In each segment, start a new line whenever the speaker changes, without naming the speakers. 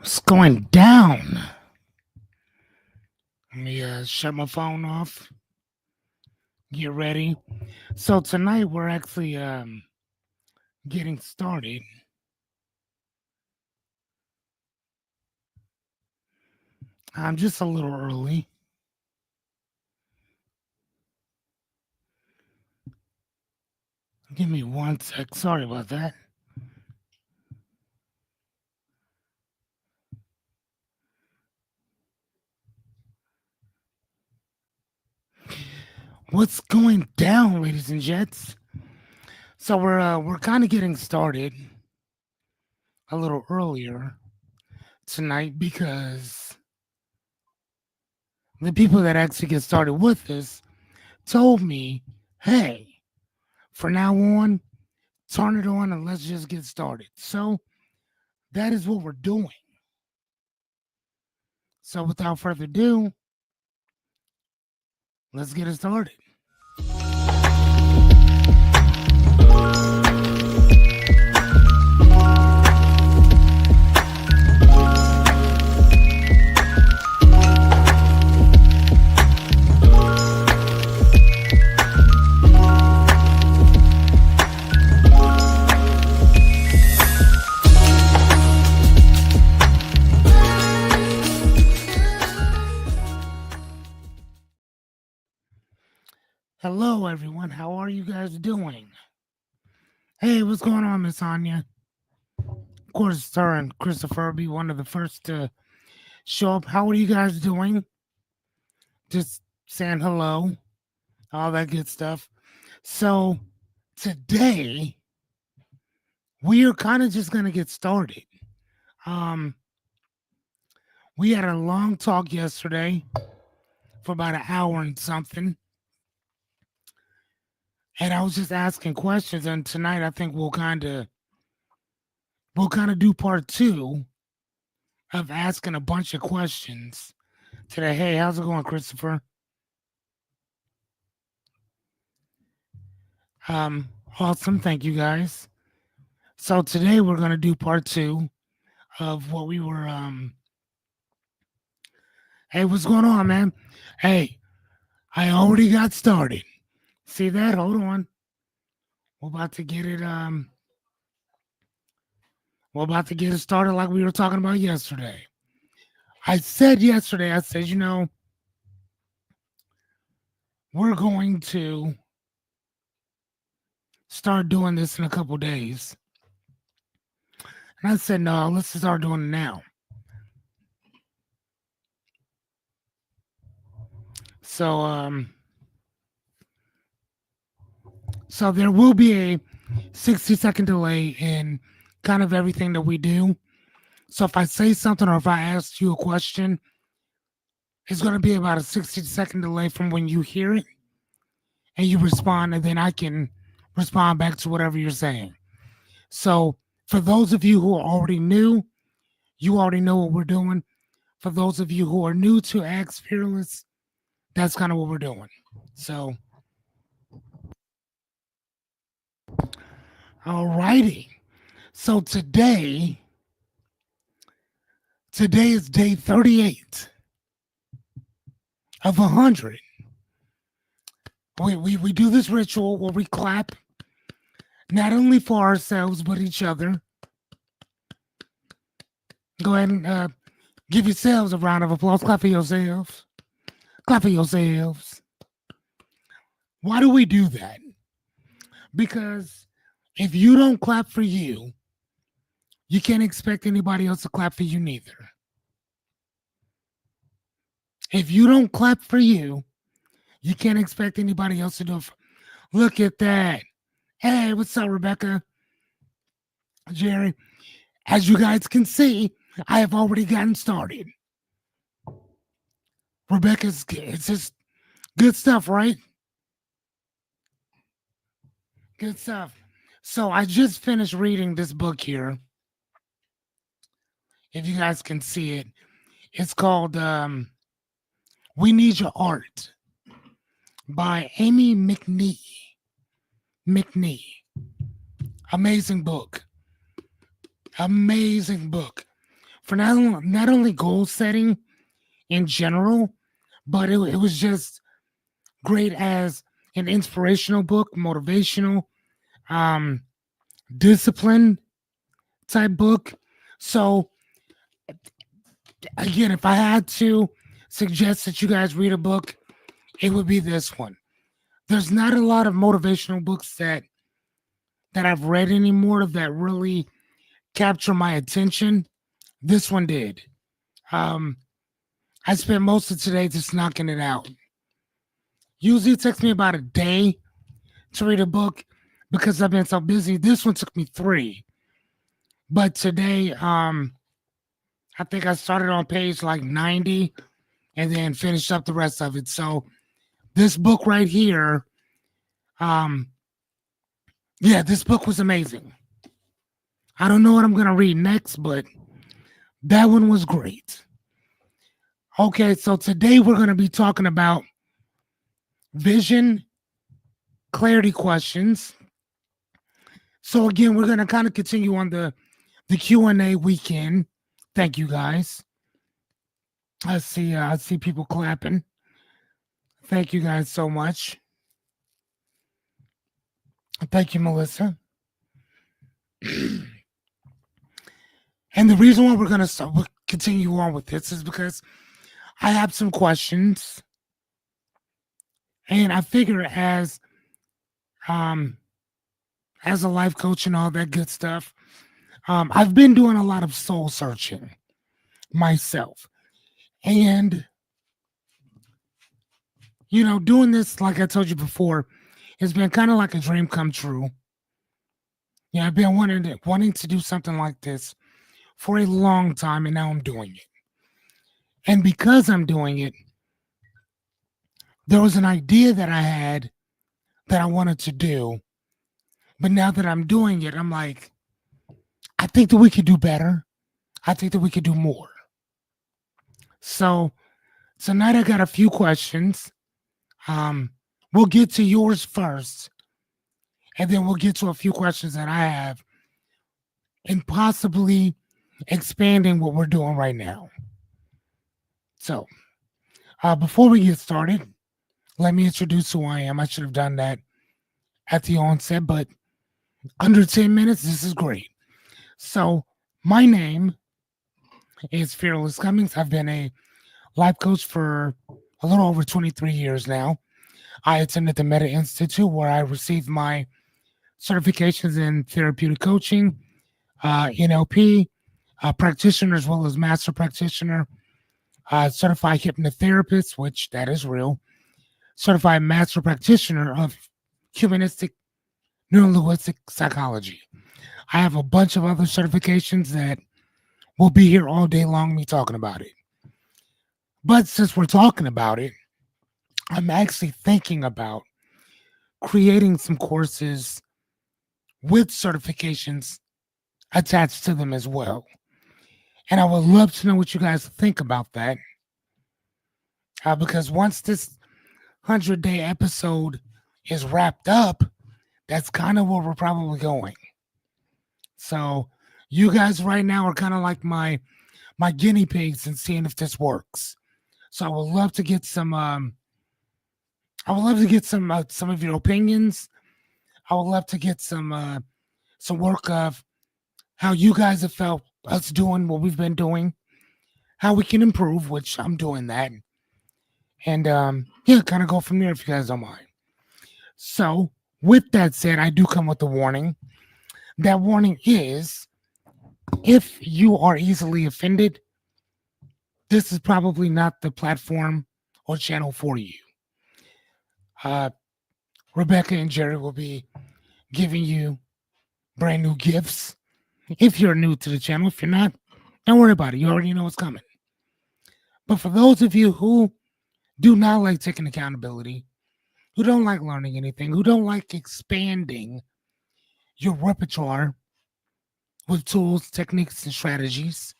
What's going down? Let me shut my phone off. Get ready. So tonight we're actually getting started. I'm just a little early. Give me one sec. Sorry about that. What's going down, ladies and gents? So we're kind of getting started a little earlier tonight because the people that actually get started with us told me, "Hey, for now on, turn it on and let's just get started." So that is what we're doing. So without further ado, let's get it started. Hello, everyone. How are you guys doing? Hey, what's going on, Miss Anya? Of course, her and Christopher be one of the first to show up. How are you guys doing? Just saying hello, all that good stuff. So today we are kind of just gonna get started. Um, we had a long talk yesterday for about an hour and something, and I was just asking questions. And tonight, I think we'll kind of do part two of asking a bunch of questions today. Hey, how's it going, Christopher? Um, awesome. Thank you guys. So today we're gonna do part two of what we were. Hey, what's going on, man? Hey, I already got started. See that? Hold on. We're about to get it. We're about to get it started like we were talking about yesterday. I said yesterday. I said, we're going to start doing this in a couple days. And I said, no, let's start doing it now. So so there will be a 60-second delay in kind of everything that we do. So if I say something or if I ask you a question, it's going to be about a 60-second delay from when you hear it and you respond, and then I can respond back to whatever you're saying. So for those of you who are already new, you already know what we're doing. For those of you who are new to Axe Fearless, that's kind of what we're doing. So, all righty. So today is day 38 of 100. We do this ritual where we clap not only for ourselves but each other. Go ahead and give yourselves a round of applause. Clap for yourselves. Clap for yourselves. Why do we do that? Because if you don't clap for you, you can't expect anybody else to clap for you neither. If you don't clap for you, you can't expect anybody else to do it. Look at that. Hey, what's up, Rebecca? Jerry? As you guys can see, I have already gotten started. Rebecca's, it's just good stuff, right? Good stuff. So I just finished reading this book here. If you guys can see it, it's called We Need Your Art by Amy McNee. McNee. Amazing book. Amazing book. for not only goal setting in general, but it was just great as an inspirational book, motivational, um, discipline type book. So again, if I had to suggest that you guys read a book, it would be this one. There's not a lot of motivational books that I've read anymore that really capture my attention. This one did. Um, I spent most of today just knocking it out. Usually it takes me about a day to read a book because I've been so busy. This one took me 3. But today, I think I started on page like 90 and then finished up the rest of it. So this book right here, um, yeah, this book was amazing. I don't know what I'm gonna read next, but that one was great. Okay, so today we're gonna be talking about vision clarity questions. So again, we're gonna kind of continue on the Q&A weekend. Thank you guys. I see people clapping. Thank you guys so much. Thank you, Melissa. And the reason why we'll continue on with this is because I have some questions, and I figure um as a life coach and all that good stuff, I've been doing a lot of soul searching myself, and doing this like I told you before, has been kind of like a dream come true. Yeah, I've been wanting to do something like this for a long time, and now I'm doing it. And because I'm doing it, there was an idea that I had that I wanted to do. But now that I'm doing it, I'm like, I think that we could do better. I think that we could do more. So tonight I got a few questions. Um, we'll get to yours first, and then we'll get to a few questions that I have, and possibly expanding what we're doing right now. So before we get started, let me introduce who I am. I should have done that at the onset, but under 10 minutes, this is great. So, my name is Fearless Cummings. I've been a life coach for a little over 23 years now. I attended the Meta Institute where I received my certifications in therapeutic coaching, NLP, practitioner as well as master practitioner, certified hypnotherapist, which that is real, certified master practitioner of humanistic neurolinguistic psychology. I have a bunch of other certifications that will be here all day long, me talking about it. But since we're talking about it, I'm actually thinking about creating some courses with certifications attached to them as well. And I would love to know what you guys think about that. Because once this 100-day episode is wrapped up, that's kind of where we're probably going. So you guys right now are kind of like my guinea pigs and seeing if this works. So I would love to get some some of your opinions. I would love to get some work of how you guys have felt us doing what we've been doing, how we can improve, which I'm doing that. And yeah, kind of go from there if you guys don't mind. So with that said, I do come with a warning. That warning is if you are easily offended, this is probably not the platform or channel for you. Rebecca and Jerry will be giving you brand new gifts. If you're new to the channel, if you're not, don't worry about it. You already know what's coming. But for those of you who do not like taking accountability, who don't like learning anything, who don't like expanding your repertoire with tools, techniques, and strategies,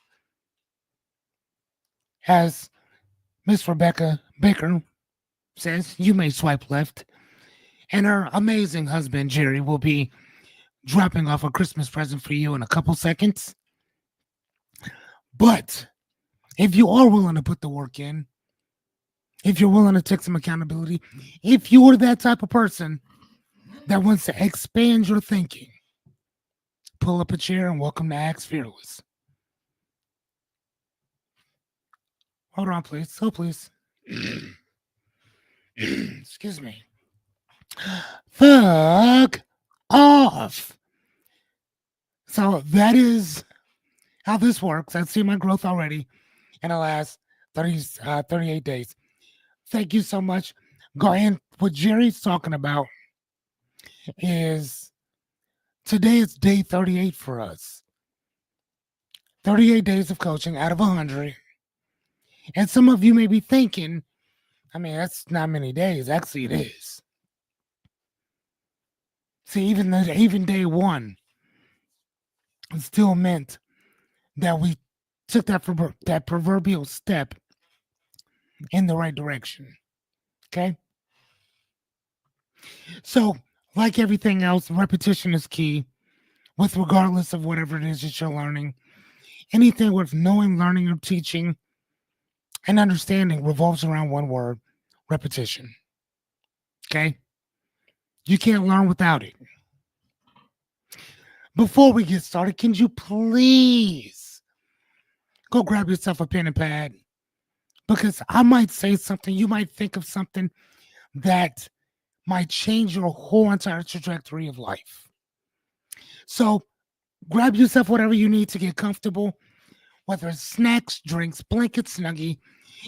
as Miss Rebecca Baker says, you may swipe left. And her amazing husband, Jerry, will be dropping off a Christmas present for you in a couple seconds. But if you are willing to put the work in, if you're willing to take some accountability, if you are that type of person that wants to expand your thinking, pull up a chair and welcome to Acts Fearless. Hold on, please. Oh, please. Excuse me. Fuck off. So that is how this works. I've seen my growth already in the last 38 days. Thank you so much. Go ahead. What Jerry's talking about is today is day 38 for us. 38 days of coaching out of 100. And some of you may be thinking, I mean, that's not many days. Actually, it is. See, even day one still meant that we took that proverbial step in the right direction. Okay? So, like everything else, repetition is key with regardless of whatever it is that you're learning. Anything with knowing, learning, or teaching and understanding revolves around one word: repetition. Okay? You can't learn without it. Before we get started, can you please go grab yourself a pen and pad? Because I might say something, you might think of something that might change your whole entire trajectory of life. So grab yourself whatever you need to get comfortable, whether it's snacks, drinks, blankets, snuggie,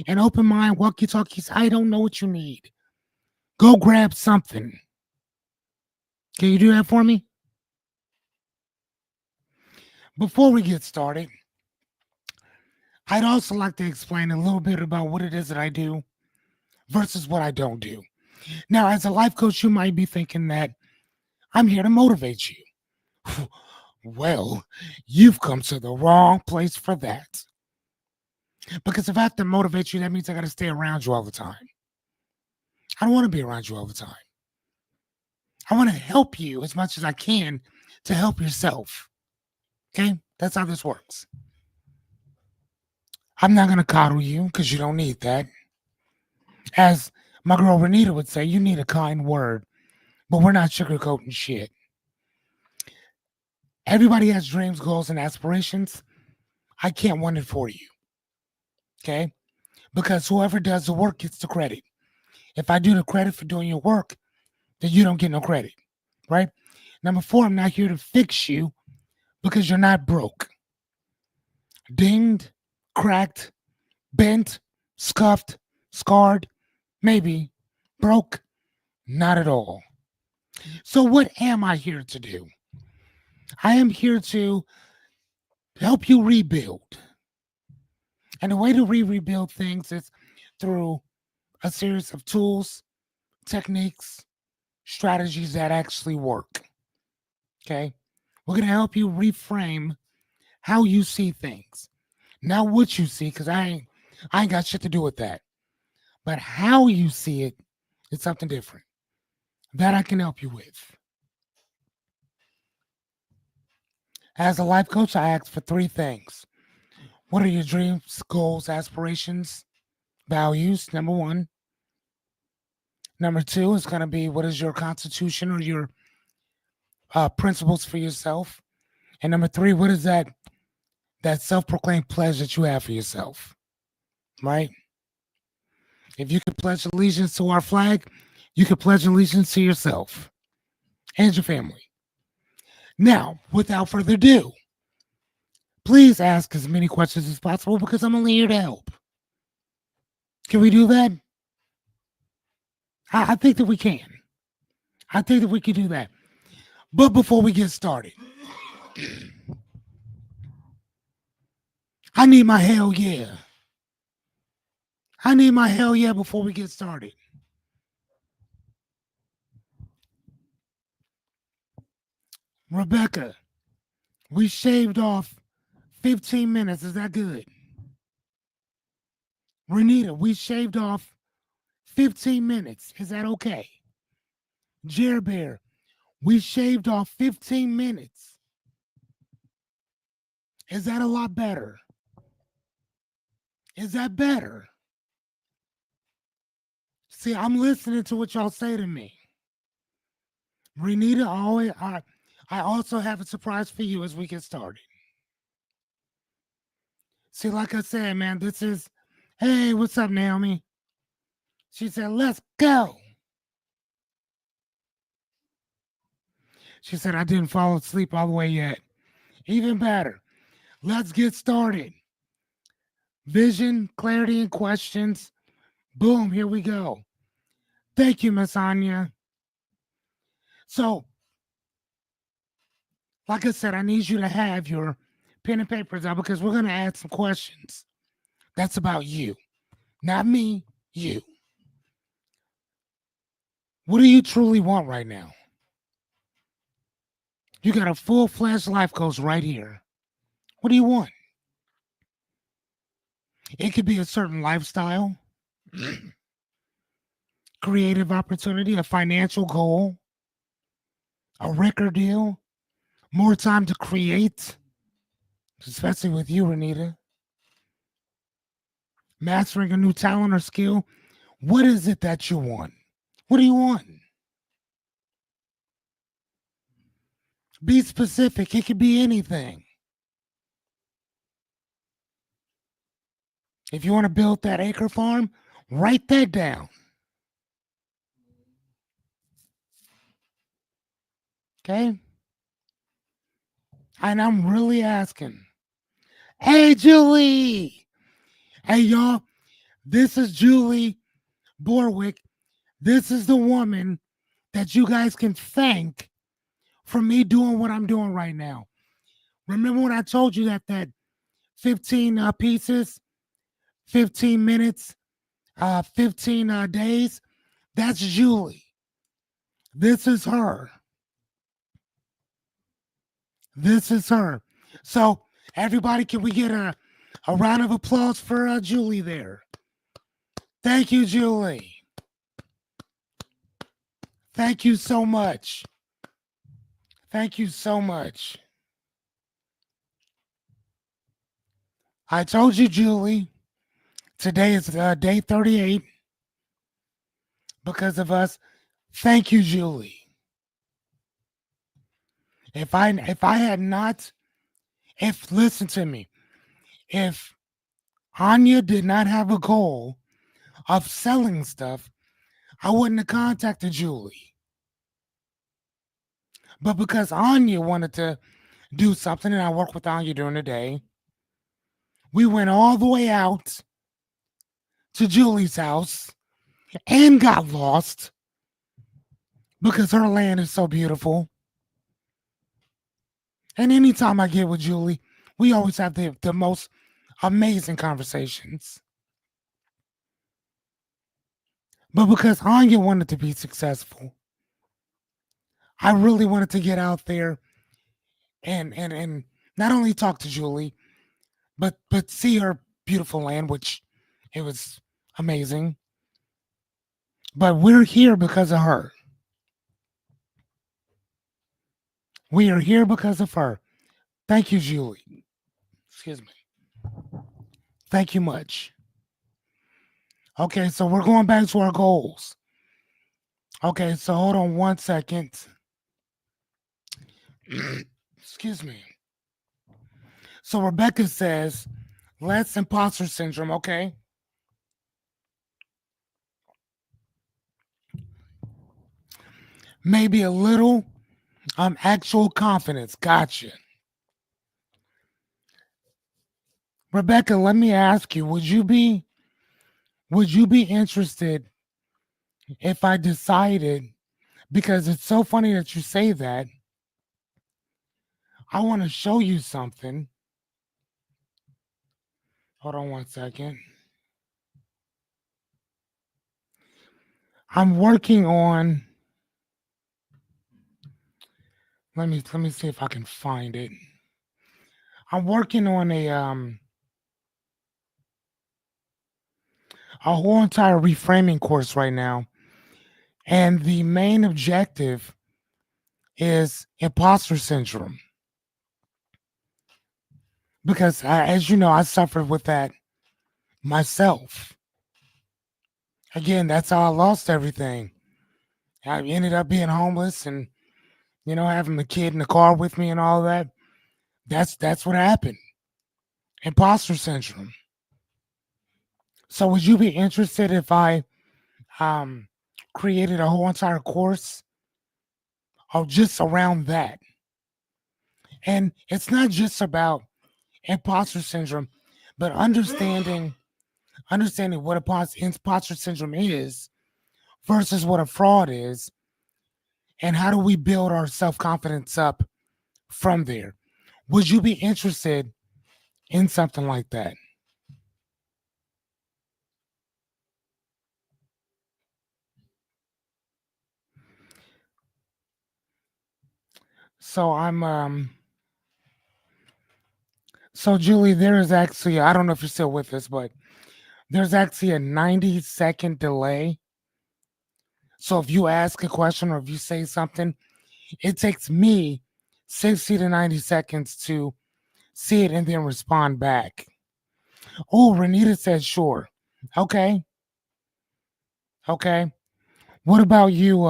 an open mind, walkie-talkies. I don't know what you need. Go grab something. Can you do that for me? Before we get started, I'd also like to explain a little bit about what it is that I do versus what I don't do. Now, as a life coach, you might be thinking that I'm here to motivate you. Well, you've come to the wrong place for that. Because if I have to motivate you, that means I got to stay around you all the time. I don't want to be around you all the time. I want to help you as much as I can to help yourself. Okay? That's how this works. I'm not going to coddle you because you don't need that. As my girl Renita would say, you need a kind word, but we're not sugarcoating shit. Everybody has dreams, goals, and aspirations. I can't want it for you. Okay? Because whoever does the work gets the credit. If I do the credit for doing your work, then you don't get no credit. Right? Number 4, I'm not here to fix you because you're not broke. Dinged, cracked, bent, scuffed, scarred, maybe. Broke, not at all. So what am I here to do? I am here to help you rebuild. And the way to rebuild things is through a series of tools, techniques, strategies that actually work. Okay? We're going to help you reframe how you see things. Not what you see, because I ain't got shit to do with that. But how you see it is something different. That I can help you with. As a life coach, I ask for 3 things. What are your dreams, goals, aspirations, values? Number 1. Number 2 is going to be what is your constitution or your principles for yourself. And number 3, what is that self-proclaimed pledge that you have for yourself, right? If you could pledge allegiance to our flag, you could pledge allegiance to yourself and your family. Now, without further ado, please ask as many questions as possible because I'm only here to help. Can we do that? I think that we can. I think that we can do that. But before we get started, I need my hell yeah. I need my hell yeah before we get started. Rebecca, we shaved off 15 minutes. Is that good? Renita, we shaved off 15 minutes. Is that okay? Jer Bear, we shaved off 15 minutes. Is that a lot better? Is that better? See, I'm listening to what y'all say to me. Renita, I also have a surprise for you as we get started. See, like I said, man, this is, hey, what's up, Naomi? She said, let's go. She said, I didn't fall asleep all the way yet. Even better. Let's get started. Vision, clarity, and questions. Boom, here we go. Thank you, Miss Anya. So, like I said, I need you to have your pen and papers out because we're going to add some questions. That's about you, not me, you. What do you truly want right now? You got a full-fledged life coach right here. What do you want? It could be a certain lifestyle, creative opportunity, a financial goal, a record deal, more time to create, especially with you, Renita, mastering a new talent or skill. What is it that you want? What do you want? Be specific. It could be anything. If you want to build that acre farm, write that down. Okay? And I'm really asking. Hey, Julie. Hey, y'all. This is Julie Borwick. This is the woman that you guys can thank for me doing what I'm doing right now. Remember when I told you that 15 pieces, 15 minutes, 15 days? That's Julie. This is her. This is her. So, everybody, can we get a round of applause for Julie there? Thank you, Julie. Thank you so much. Thank you so much. I told you, Julie, today is day 38 because of us. Thank you, Julie. If I had not, if listen to me, if Anya did not have a goal of selling stuff, I wouldn't have contacted Julie. But because Anya wanted to do something, and I worked with Anya during the day, we went all the way out to Julie's house and got lost because her land is so beautiful. And anytime I get with Julie, we always have the most amazing conversations. But because Anya wanted to be successful, I really wanted to get out there and not only talk to Julie, but see her beautiful land, which it was amazing. But we're here because of her. We are here because of her. Thank you, Julie. Excuse me. Thank you much. Okay, so we're going back to our goals. Okay, so hold on one second. Excuse me. So Rebecca says, less imposter syndrome, okay? Maybe a little actual confidence. Gotcha. Rebecca, let me ask you, would you be interested if I decided, because it's so funny that you say that, I want to show you something. Hold on one second. I'm working on, let me see if I can find it. I'm working on a whole entire reframing course right now. And the main objective is imposter syndrome. Because as you know, I suffered with that myself. Again, that's how I lost everything. I ended up being homeless and, having the kid in the car with me and all that. That's what happened. Imposter syndrome. So would you be interested if I um created a whole entire course of just around that? And it's not just about imposter syndrome, but understanding what imposter syndrome is versus what a fraud is, and how do we build our self-confidence up from there. Would you be interested in something like that? So Julie, there is actually, I don't know if you're still with us, but there's actually a 90-second delay. So if you ask a question or if you say something, it takes me 60 to 90 seconds to see it and then respond back. Oh, Renita said sure. Okay. Okay. What about you,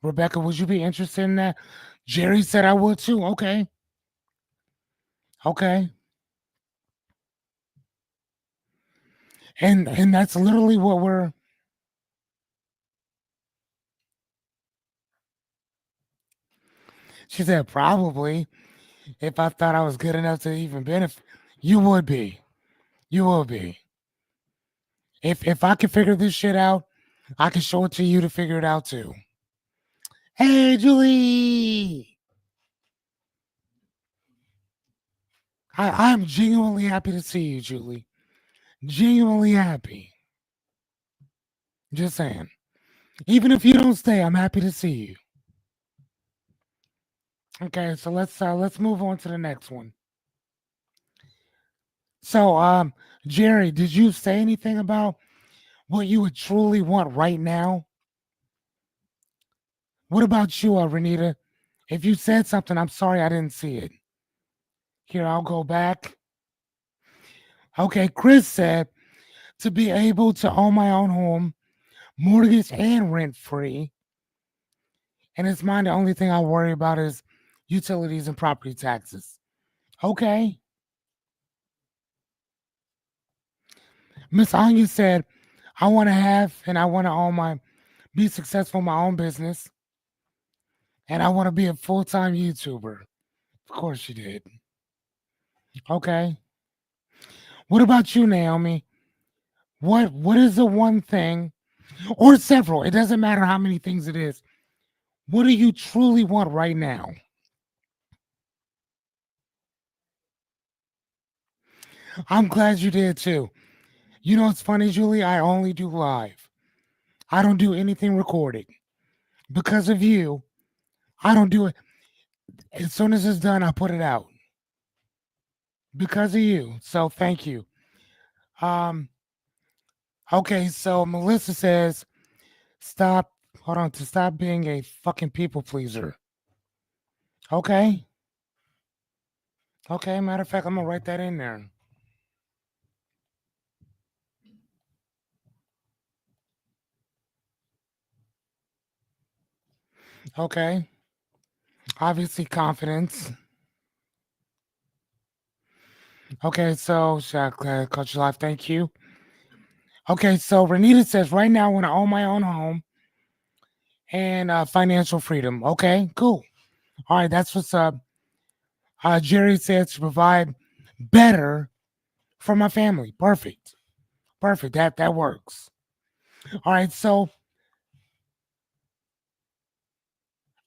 Rebecca? Would you be interested in that? Jerry said I would too. Okay. Okay. And that's literally what we're she said probably if I thought I was good enough to even benefit. You would be. You will be. If I can figure this shit out, I can show it to you to figure it out too. Hey Julie. I'm genuinely happy to see you, Julie. Genuinely happy. Just saying. Even if you don't stay, I'm happy to see you. Okay, so let's move on to the next one. So, Jerry, did you say anything about what you would truly want right now? What about you, Renita? If you said something, I'm sorry I didn't see it. Here, I'll go back. Okay, Chris said to be able to own my own home, mortgage and rent free. And it's mine. The only thing I worry about is utilities and property taxes. Okay. Miss Anya said, I want to have and I want to be successful in my own business. And I want to be a full time YouTuber. Of course you did. Okay. What about you, Naomi? What is the one thing or several? It doesn't matter how many things it is. What do you truly want right now? I'm glad you did too. You know what's funny, Julie? I only do live. I don't do anything recorded. Because of you, I don't do it. As soon as it's done, I put it out. Because of you. So thank you. Um, okay, so Melissa says, stop, hold on, to stop being a fucking people pleaser. Okay. Okay, matter of fact, I'm gonna write that in there. Okay. Obviously, confidence. Okay, so Coach Life, thank you. Okay, so Renita says right now I want to own my own home and financial freedom. Okay, cool. All right, that's what's up. Jerry says to provide better for my family. Perfect. Perfect. That works. All right, so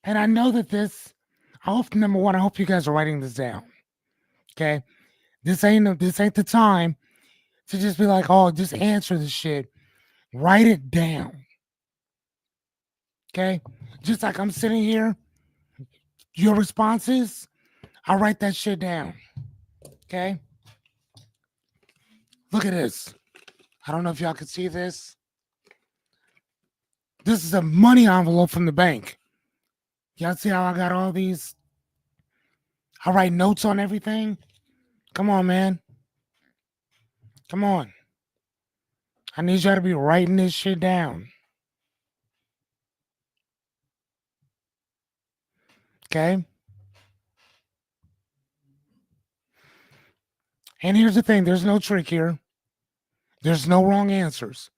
and I know that this I hope number one, I hope you guys are writing this down. Okay. This ain't the time to just be like, oh, just answer the shit. Write it down. Okay. Just like I'm sitting here, your responses, I write that shit down. Okay. Look at this. I don't know if y'all can see this. This is a money envelope from the bank. Y'all see how I got all these? I write notes on everything. Come on, man. Come on. I need y'all to be writing this shit down. Okay? And here's the thing, there's no trick here. There's no wrong answers.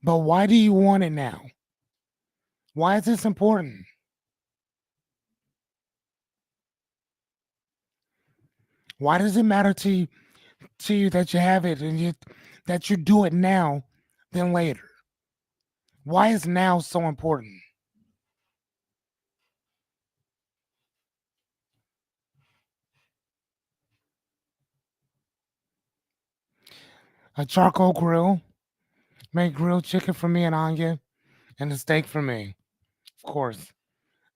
But why do you want it now? Why is this important? Why does it matter to you that you have it and that you do it now than later? Why is now so important? A charcoal grill, make grilled chicken for me and Anya, and a steak for me. Of course,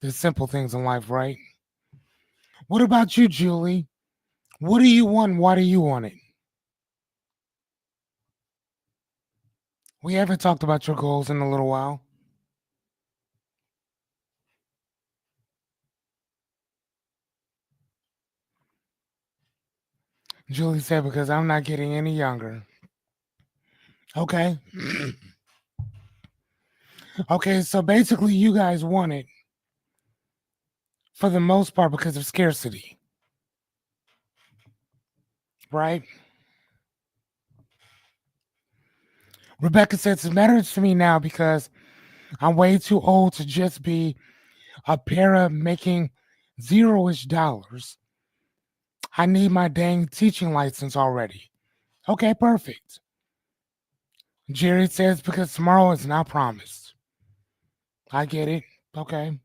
there's simple things in life, right? What about you, Julie? What do you want? Why do you want it? We haven't talked about your goals in a little while. Julie said, because I'm not getting any younger. Okay. Okay, so basically, you guys want it for the most part because of scarcity, right? Rebecca says it matters to me now because I'm way too old to just be a para making zero-ish dollars. I need my dang teaching license already. Okay, perfect. Jerry says because tomorrow is not promised. I get it. Okay.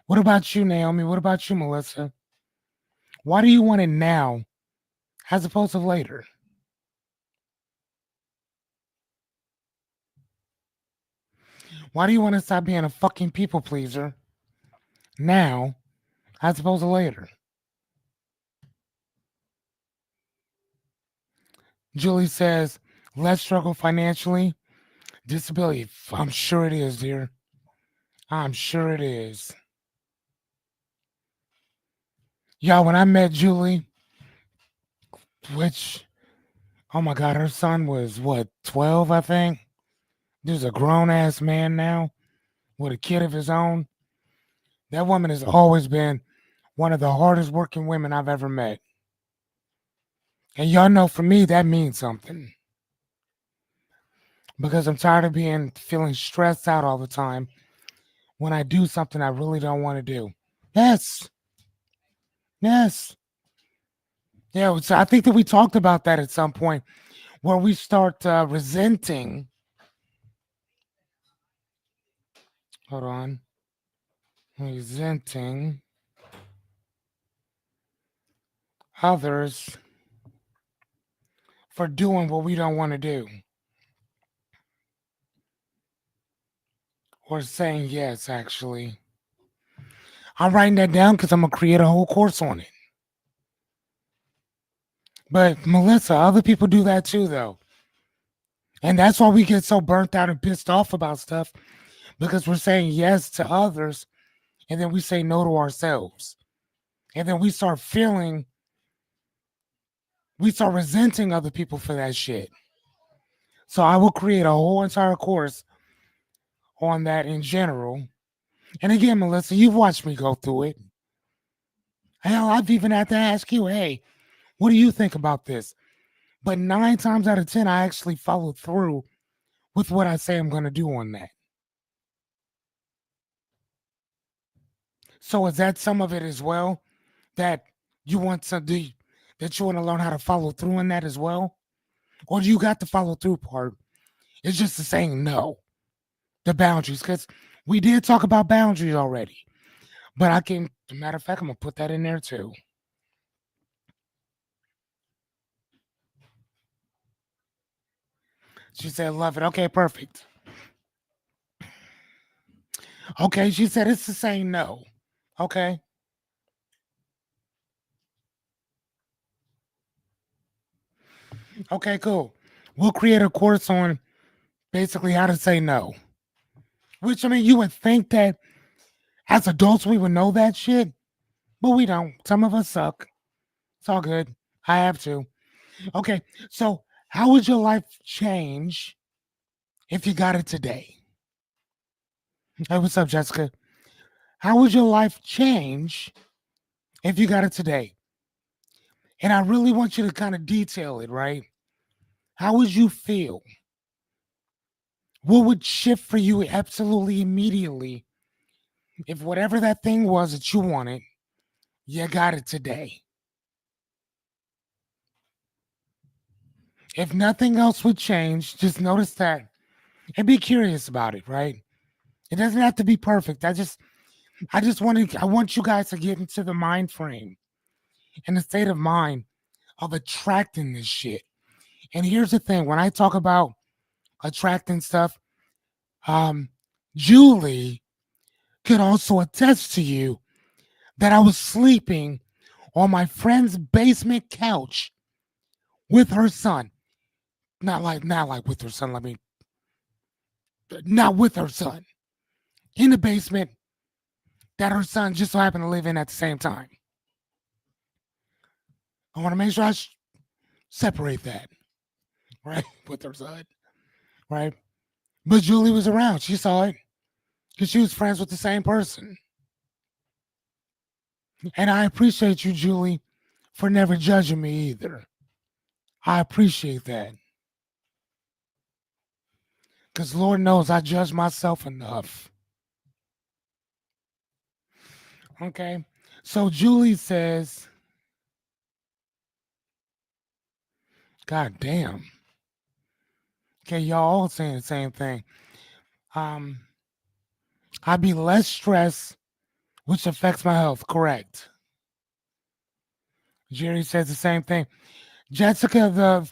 What about you, Naomi? What about you, Melissa? Why do you want it now as opposed to later? Why do you want to stop being a fucking people pleaser now as opposed to later? Julie says, less struggle financially. Disability. I'm sure it is, dear. I'm sure it is. Y'all, when I met Julie, which, oh my God, her son was what, 12, I think? There's a grown ass man now with a kid of his own. That woman has always been one of the hardest working women I've ever met. And y'all know for me, that means something because I'm tired of being feeling stressed out all the time when I do something I really don't want to do. Yes, yes. Yeah, so I think that we talked about that at some point where we start resenting. Hold on. Resenting others for doing what we don't want to do or saying yes, actually. I'm writing that down because I'm going to create a whole course on it. But Melissa, other people do that too, though. And that's why we get so burnt out and pissed off about stuff because we're saying yes to others and then we say no to ourselves. And then we start resenting other people for that shit. So I will create a whole entire course on that in general. And again, Melissa, you've watched me go through it. Hell, I've even had to ask you, hey, what do you think about this? But 9 times out of 10, I actually follow through with what I say I'm going to do on that. So is that some of it as well? That you want to do, that you want to learn how to follow through in that as well? Or do you got the follow through part? It's just the saying no, the boundaries. Because we did talk about boundaries already. But I can, matter of fact, I'm going to put that in there too. She said, love it. Okay, perfect. Okay, she said it's the same no. Okay. Okay, cool. We'll create a course on basically how to say no. Which I mean, you would think that as adults we would know that shit, but we don't. Some of us suck. It's all good. I have to. Okay, so How would your life change if you got it today? Hey, what's up, Jessica? How would your life change if you got it today? And I really want you to kind of detail it, right? How would you feel? What would shift for you absolutely immediately if whatever that thing was that you wanted, you got it today? If nothing else would change, just notice that and be curious about it, right? It doesn't have to be perfect. I want you guys to get into the mind frame and the state of mind of attracting this shit. And here's the thing: when I talk about attracting stuff, um, Julie could also attest to you that I was sleeping on my friend's basement couch with her son. Not like with her son. Not with her son in the basement that her son just so happened to live in at the same time. I want to make sure separate that, right, with her son, right? But Julie was around. She saw it because she was friends with the same person. And I appreciate you, Julie, for never judging me either. I appreciate that. Because Lord knows I judge myself enough. Okay. So Julie says, God damn. Okay, y'all all saying the same thing. Um, I'd be less stressed, which affects my health. Correct. Jerry says the same thing. Jessica, the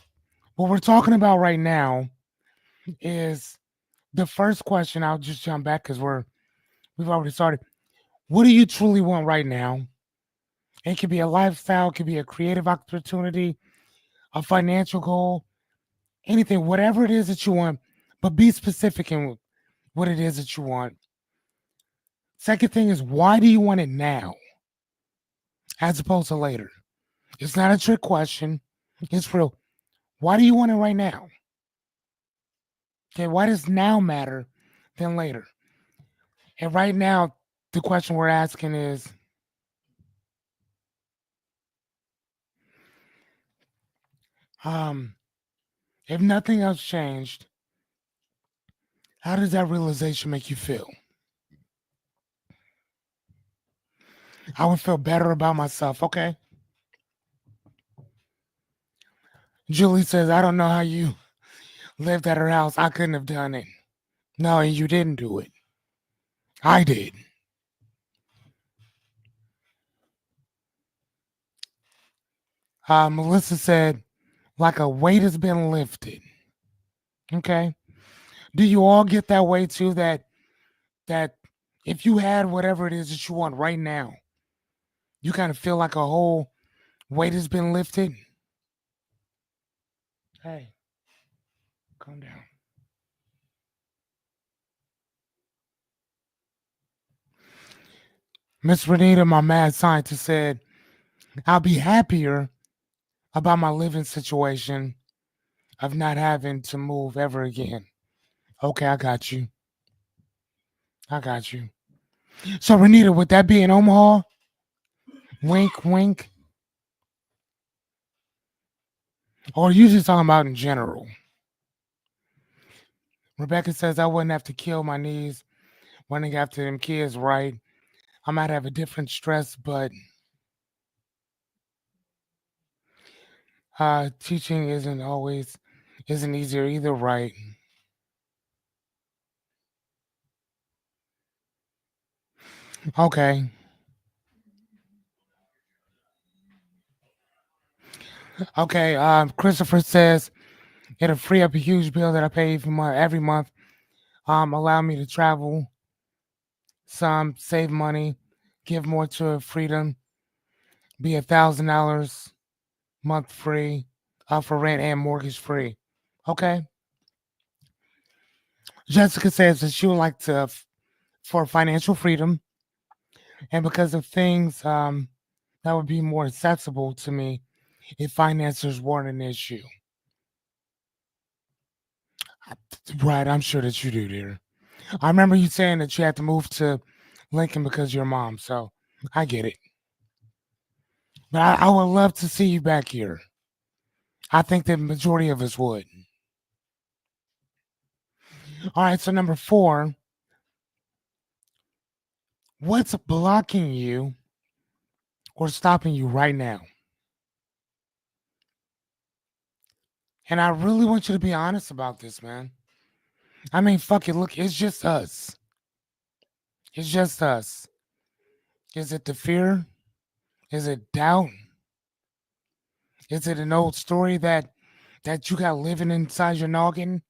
what we're talking about right now is the first question. I'll just jump back because we've already started. What do you truly want right now? It could be a lifestyle, it could be a creative opportunity, a financial goal, anything, whatever it is that you want, but be specific in what it is that you want. Second thing is, why do you want it now as opposed to later? It's not a trick question. It's real. Why do you want it right now? Okay, why does now matter than later? And right now, the question we're asking is, um, if nothing else changed, how does that realization make you feel? I would feel better about myself. Okay. Julie says, I don't know how you lived at her house. I couldn't have done it. No, you didn't do it. I did. Melissa said, like a weight has been lifted. Okay. Do you all get that way too? That if you had whatever it is that you want right now, you kind of feel like a whole weight has been lifted? Hey, calm down. Miss Renita, my mad scientist, said, I'll be happier about my living situation of not having to move ever again. Okay, I got you. I got you. So, Renita, would that be in Omaha? Wink, wink. Or are you just talking about in general? Rebecca says I wouldn't have to kill my knees running after them kids, right? I might have a different stress, but teaching isn't easier either, right? Okay. Okay. Christopher says it'll free up a huge bill that I pay every month. Allow me to travel some, save money, give more to freedom, be $1,000 month free, for rent and mortgage free. Okay. Jessica says that she would like to for financial freedom and because of things that would be more accessible to me if finances weren't an issue. Right, I'm sure that you do, dear. I remember you saying that you had to move to Lincoln because of your mom, so I get it. But I would love to see you back here. I think the majority of us would. All right, so number 4, what's blocking you or stopping you right now? And I really want you to be honest about this, man. I mean, fuck it. Look, it's just us. It's just us. Is it the fear? Is it doubt? Is it an old story that you got living inside your noggin?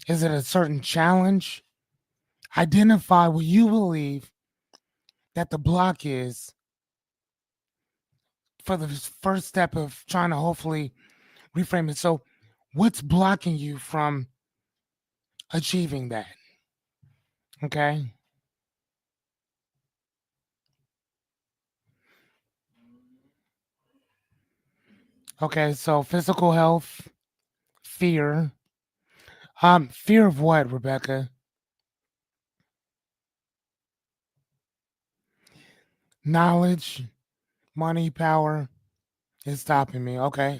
Is it a certain challenge? Identify what you believe that the block is for the first step of trying to hopefully reframe it. So, what's blocking you from achieving that? Okay. Okay. So, physical health, fear. Fear of what, Rebecca? Knowledge, money, power is stopping me. Okay.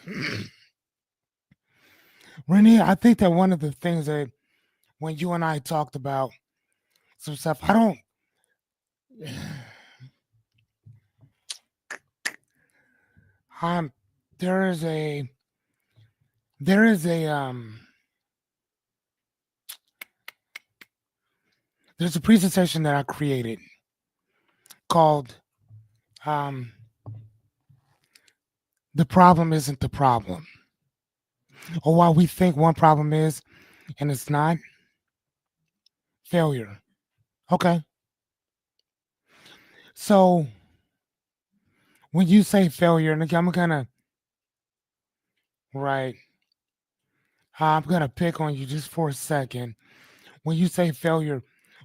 Renee, I think that one of the things that when you and I talked about some stuff, I don't. Um, there is a there is a there's a presentation that I created called um the problem isn't the problem, or why we think one problem is and it's not failure. Okay, so when you say failure, and again, right, I'm gonna pick on you just for a second. When you say failure,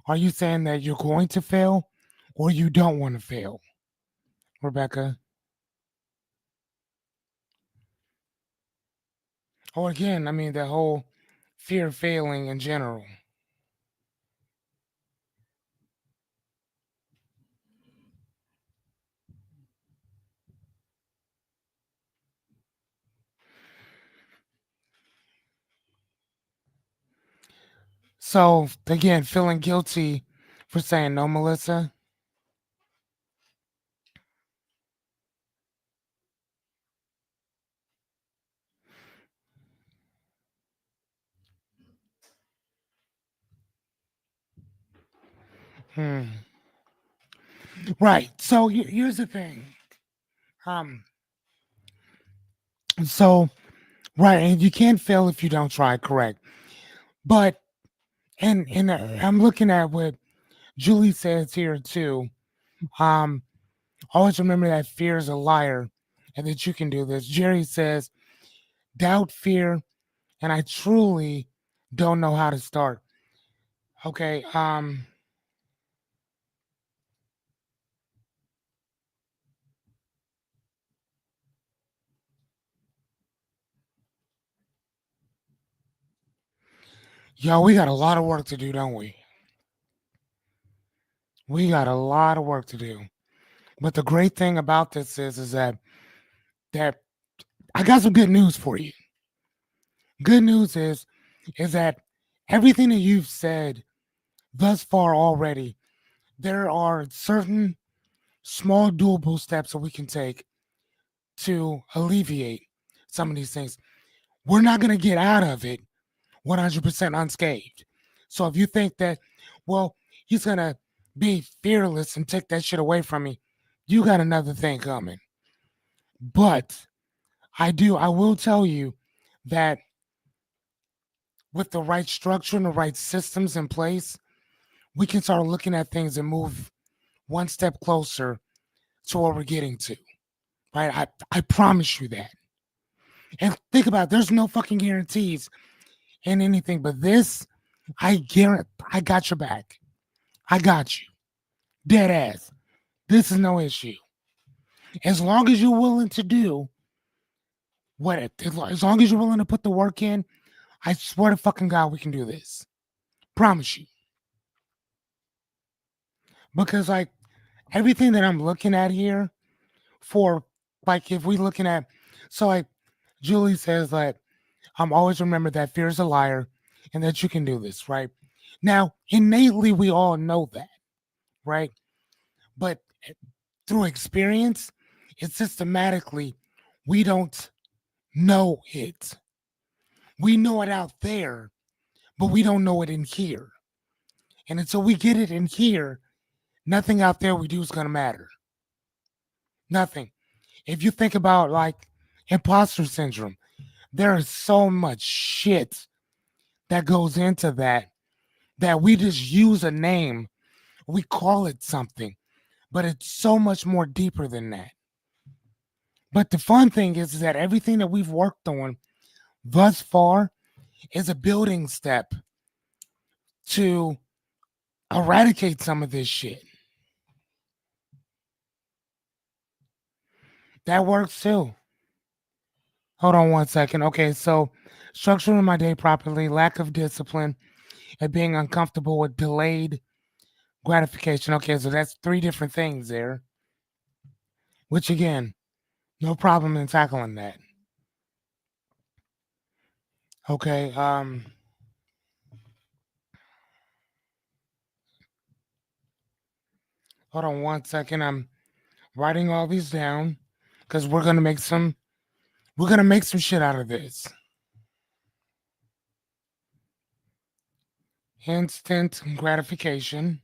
are you saying that you're going to fail, or you don't want to fail, Rebecca? Or again, I mean the whole fear of failing in general. So again, feeling guilty for saying no, Melissa. Hmm. Right. So here's the thing. Um. So right, and you can't fail if you don't try. Correct. But and I'm looking at what Julie says here too. Um. Always remember that fear is a liar, and that you can do this. Jerry says doubt, fear, and I truly don't know how to start. Okay. Yo, we got a lot of work to do, don't we? We got a lot of work to do. But the great thing about this is that I got some good news for you. Good news is that everything that you've said thus far already, there are certain small doable steps that we can take to alleviate some of these things. We're not going to get out of it 100% unscathed. So if you think that, well, he's going to be fearless and take that shit away from me, you got another thing coming. But I will tell you that with the right structure and the right systems in place, we can start looking at things and move one step closer to what we're getting to. Right? I promise you that. And think about it, there's no fucking guarantees in anything, but this, I guarantee I got your back. I got you. Dead ass. This is no issue. As long as you're willing to do as long as you're willing to put the work in, I swear to fucking God, we can do this. Promise you. Because like everything that I'm looking at here for, like if we looking at, so like Julie says like, always remember that fear is a liar and that you can do this, right? Now, innately, we all know that, right? But through experience, it's systematically, we don't know it. We know it out there, but we don't know it in here. And until we get it in here, nothing out there we do is going to matter. Nothing. If you think about like imposter syndrome, there is so much shit that goes into that we just use a name, we call it something, but it's so much more deeper than that. But the fun thing is that everything that we've worked on thus far is a building step to eradicate some of this shit. That works too. Hold on one second. Okay, so structuring my day properly, lack of discipline, and being uncomfortable with delayed gratification. Okay, so that's three different things there, which again, no problem in tackling that. Okay, hold on one second. I'm writing all these down because we're gonna make some shit out of this. Instant gratification.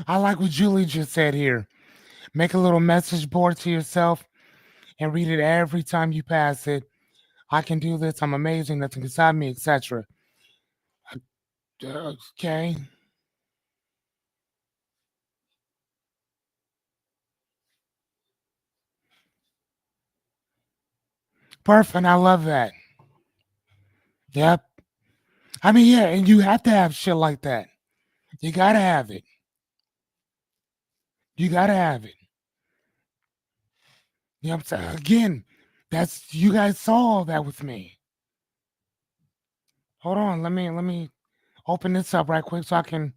I like what Julie just said here. Make a little message board to yourself and read it every time you pass it. I can do this. I'm amazing. Nothing can stop me, etc. Okay. Perfect. I love that. Yep. I mean, yeah, and you have to have shit like that. You gotta have it. You gotta have it. You know what I'm saying? Again, that's you guys saw all that with me. Hold on, let me open this up right quick so I can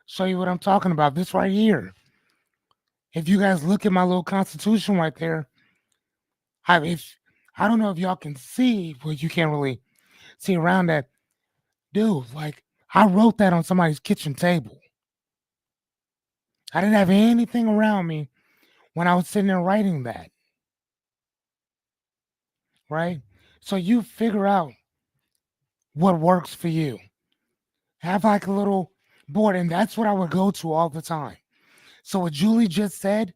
show you what I'm talking about. This right here. If you guys look at my little constitution right there, if I don't know if y'all can see, well, you can't really see around that, dude. Like I wrote that on somebody's kitchen table. I didn't have anything around me when I was sitting there writing that, right? So you figure out what works for you. Have like a little board, and that's what I would go to all the time. So what Julie just said,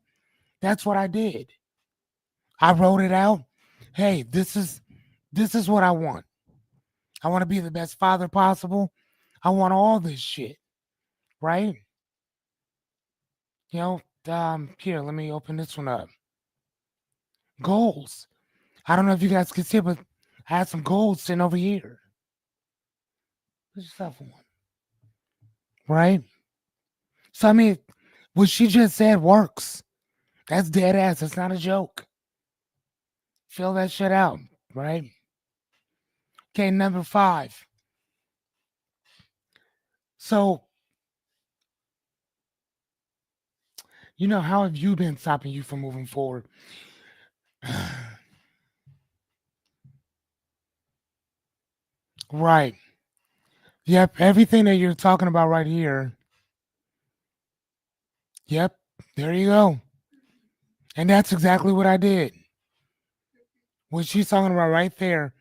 that's what I did. I wrote it out. Hey, this is what I want. I want to be the best father possible. I want all this shit, right? You know, here, let me open this one up. Goals. I don't know if you guys can see it, but I had some goals sitting over here. What's yourself one? Right? So I mean, what she just said works. That's dead ass. That's not a joke. Fill that shit out, right? Okay, number 5. So, how have you been stopping you from moving forward? Right. Yep. Everything that you're talking about right here. Yep. There you go. And that's exactly what I did. What she's talking about right there.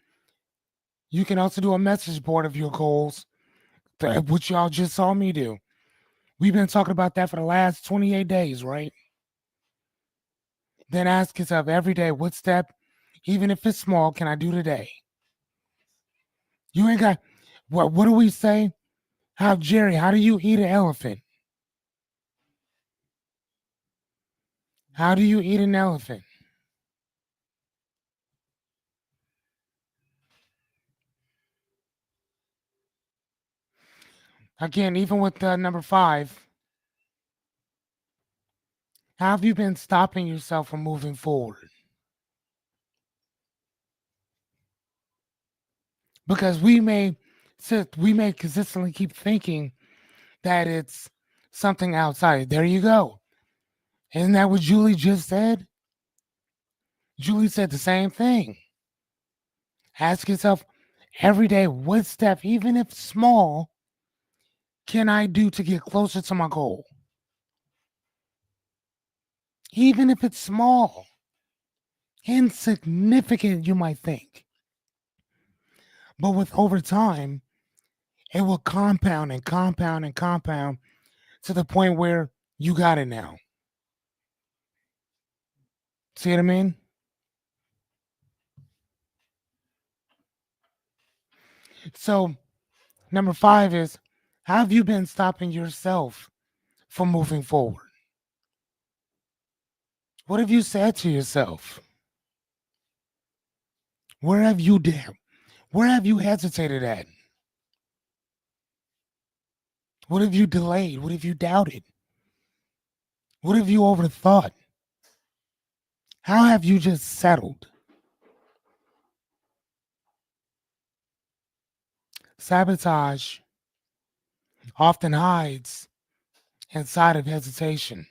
You can also do a message board of your goals, which y'all just saw me do. We've been talking about that for the last 28 days, right? Then ask yourself every day, what step, even if it's small, can I do today? You ain't got what do we say? How do you eat an elephant? How do you eat an elephant? Again, even with number 5, how have you been stopping yourself from moving forward? because we may consistently keep thinking that it's something outside. There you go. Isn't that what Julie just said? Julie said the same thing. Ask yourself every day, what step, even if small, can I do to get closer to my goal? Even if it's small, insignificant, you might think. But with over time, it will compound and compound and compound to the point where you got it now. See what I mean? So, number 5 is, how have you been stopping yourself from moving forward? What have you said to yourself? Where have you where have you hesitated at? What have you delayed? What have you doubted? What have you overthought? How have you just settled? Sabotage often hides inside of hesitation.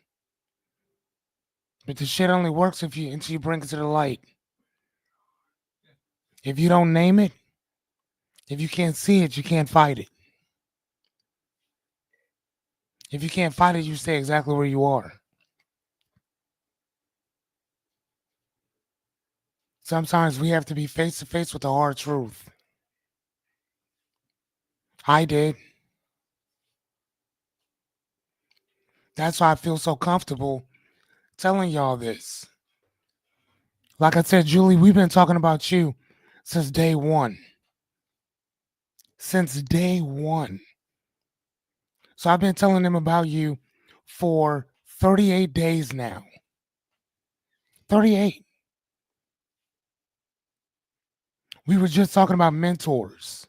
But the shit only works if you until you bring it to the light. If you don't name it, if you can't see it, you can't fight it. If you can't fight it, you stay exactly where you are. Sometimes we have to be face to face with the hard truth. I did. That's why I feel so comfortable telling y'all this. Like I said, Julie, we've been talking about you since day one. Since day one. So I've been telling them about you for 38 days now. 38. We were just talking about mentors.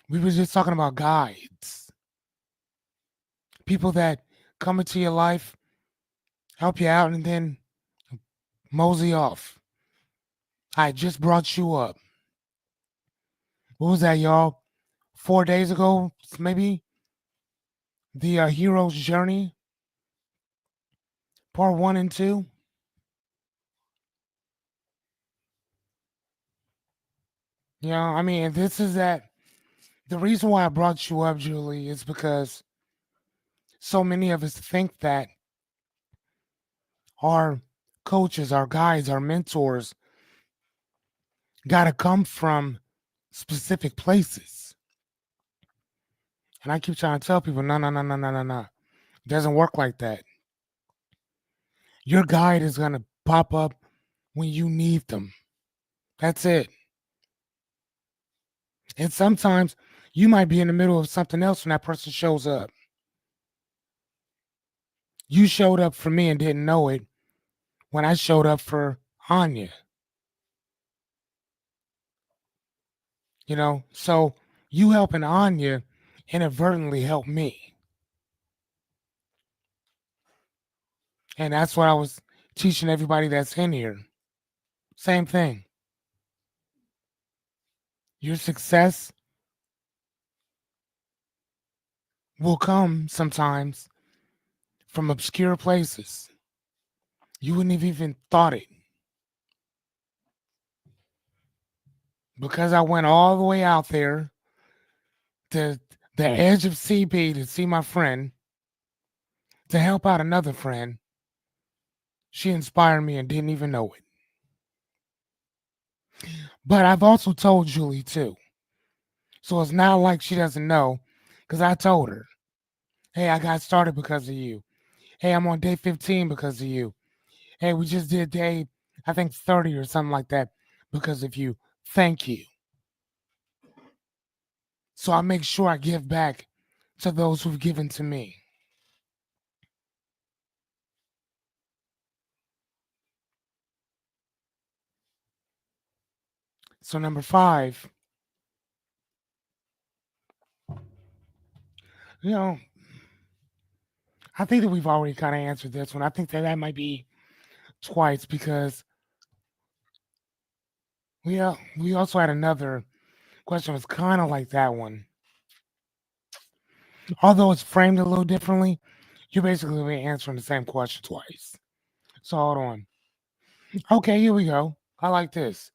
We were just talking about guides. People that come into your life, help you out, and then mosey off. I just brought you up. What was that, y'all? 4 days ago, maybe? The hero's journey, part 1 and 2. You know, I mean, this is that. The reason why I brought you up, Julie, is because so many of us think that our coaches, our guides, our mentors got to come from specific places. And I keep trying to tell people, no, no, no, no, no, no, no. It doesn't work like that. Your guide is going to pop up when you need them. That's it. And sometimes you might be in the middle of something else when that person shows up. You showed up for me and didn't know it when I showed up for Anya. You know, so you helping Anya inadvertently helped me. And that's what I was teaching everybody that's in here. Same thing. Your success will come sometimes from obscure places. You wouldn't have even thought it. Because I went all the way out there to the edge of CP to see my friend, to help out another friend. She inspired me and didn't even know it. But I've also told Julie too. So it's not like she doesn't know, because I told her, hey, I got started because of you. Hey, I'm on day 15 because of you. Hey, we just did day, I think 30 or something like that because of you. Thank you. So I make sure I give back to those who've given to me. So number 5, you know, I think that we've already kind of answered this one. I think that might be twice because we also had another Question was kind of like that one. Although it's framed a little differently, you're basically answering the same question twice. So hold on. Okay, here we go. I like this.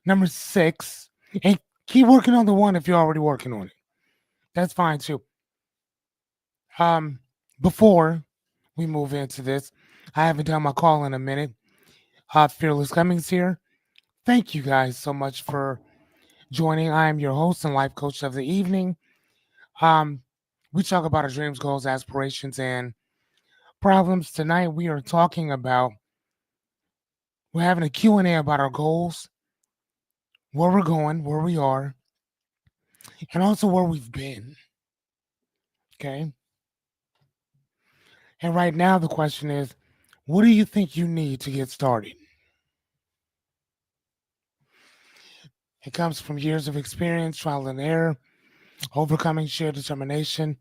Number 6. And keep working on the one if you're already working on it. That's fine too. Um, Before we move into this, I haven't done my call in a minute. Fearless Cummings here. Thank you guys so much for joining. I am your host and life coach of the evening. Um, we talk about our dreams, goals, aspirations, and problems. Tonight we are talking about we're having a Q&A about our goals, where we're going, where we are, and also where we've been. Okay? And right now the question is, what do you think you need to get started? It comes from years of experience, trial and error, overcoming sheer determination,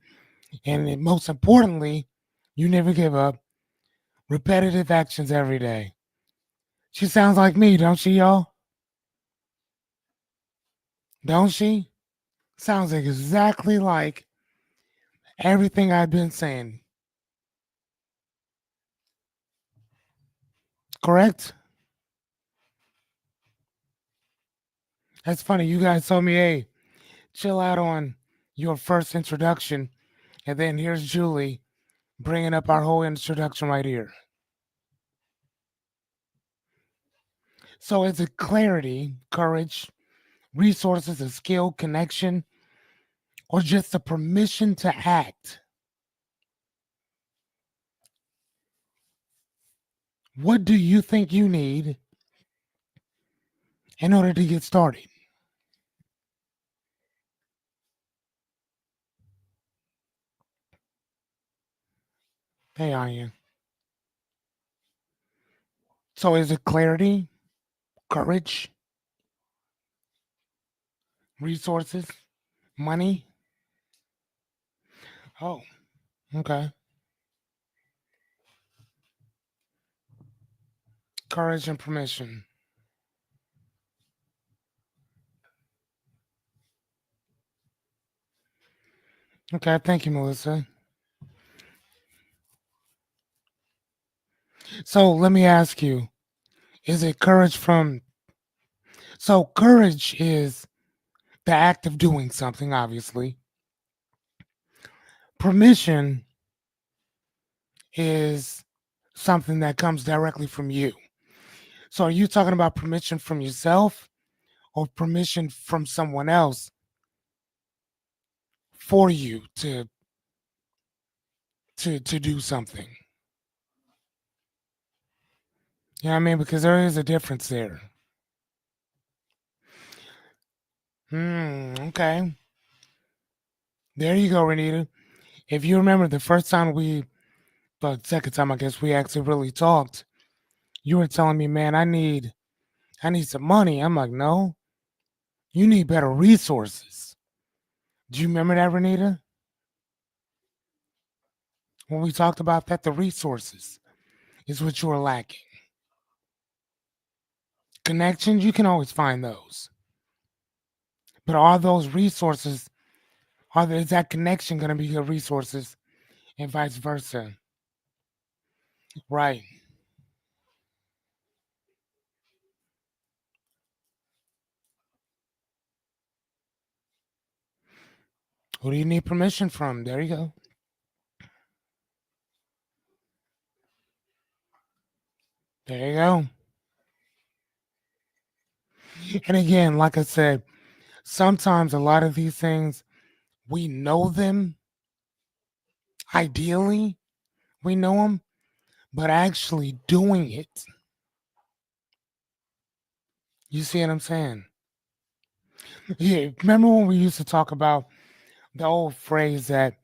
and most importantly, you never give up. Repetitive actions every day. She sounds like me, don't she, y'all? Don't she? Sounds exactly like everything I've been saying. Correct? That's funny. You guys told me, hey, chill out on your first introduction. And then here's Julie bringing up our whole introduction right here. So is it clarity, courage, resources, a skill, connection, or just the permission to act? What do you think you need in order to get started? Hey, Anya. So is it clarity, courage, resources, money? Oh, okay. Courage and permission. Okay, thank you, Melissa. So let me ask you, is it courage from so courage is the act of doing something, obviously. Permission is something that comes directly from you. So are you talking about permission from yourself or permission from someone else for you to do something? You know what I mean? Because there is a difference there. Okay. There you go, Renita. If you remember the first time the second time I guess we actually really talked, you were telling me, man, I need some money. I'm like, no, you need better resources. Do you remember that, Renita? When we talked about that, the resources is what you were lacking. Connections, you can always find those. But are those resources, is that connection going to be your resources and vice versa? Right. Who do you need permission from? There you go. There you go. And again, like I said, sometimes a lot of these things, we know them. Ideally, we know them, but actually doing it, you see what I'm saying? Yeah, remember when we used to talk about the old phrase that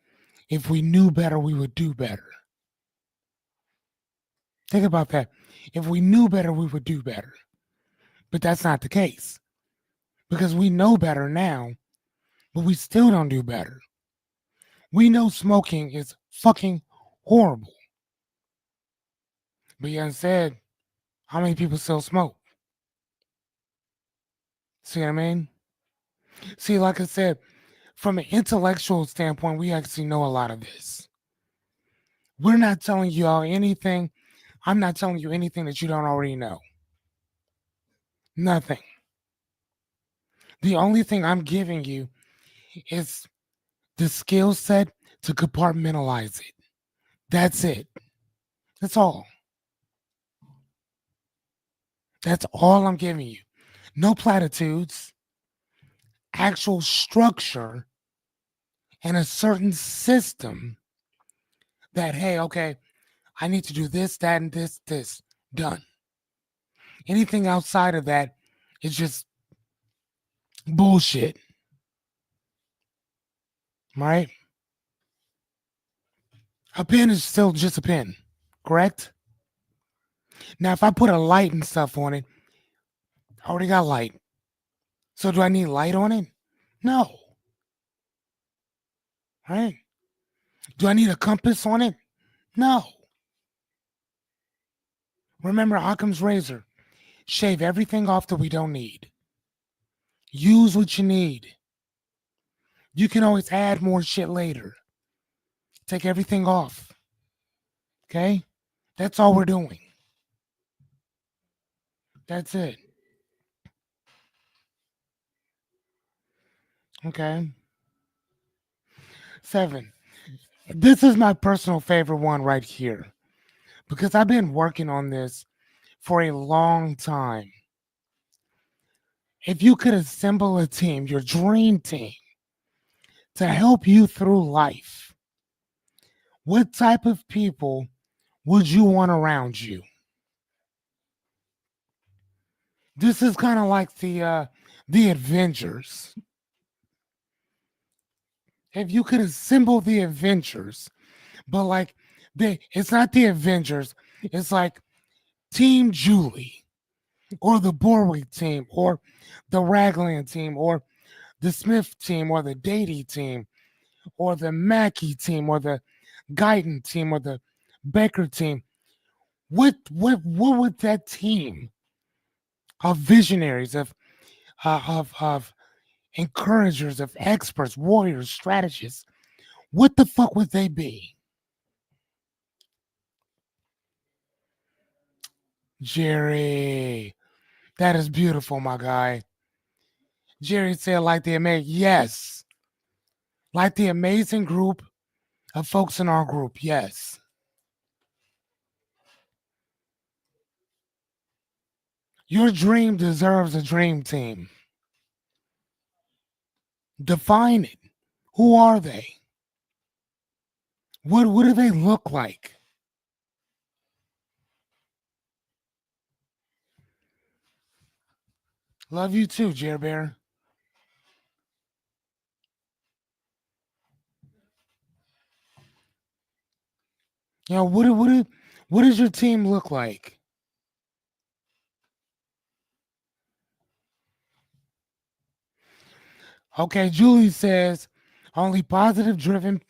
if we knew better, we would do better? Think about that. If we knew better, we would do better. But that's not the case because we know better now, but we still don't do better. We know smoking is fucking horrible. But yet instead, how many people still smoke? See what I mean? See, like I said, from an intellectual standpoint, we actually know a lot of this. We're not telling y'all anything. I'm not telling you anything that you don't already know. Nothing. The only thing I'm giving you is the skill set to compartmentalize it. That's it. That's all. That's all I'm giving you. No platitudes, actual structure, and a certain system that, hey, okay, I need to do this, that, and this. Done. Anything outside of that is just bullshit, right? A pen is still just a pen, correct? Now, if I put a light and stuff on it, I already got light. So do I need light on it? No, right? Do I need a compass on it? No. Remember Occam's razor. Shave everything off that we don't need. Use what you need. You can always add more shit later. Take everything off. Okay? That's all we're doing. That's it. Okay? 7. This is my personal favorite one right here because I've been working on this for a long time. If you could assemble a team, your dream team, to help you through life, what type of people would you want around you? This is kind of like the Avengers. If you could assemble the Avengers, but like it's not the Avengers, it's like Team Julie or the Borwick team or the Ragland team or the Smith team or the Dady team or the Mackey team or the Guyton team or the Baker team. What would that team of visionaries, of encouragers, of experts, warriors, strategists, what the fuck would they be? Jerry, that is beautiful, my guy. Jerry said, like the amazing, yes, like the amazing group of folks in our group, yes. Your dream deserves a dream team. Define it. Who are they? What do they look like? Love you too, Jer Bear. You know, what does your team look like? Okay, Julie says only positive driven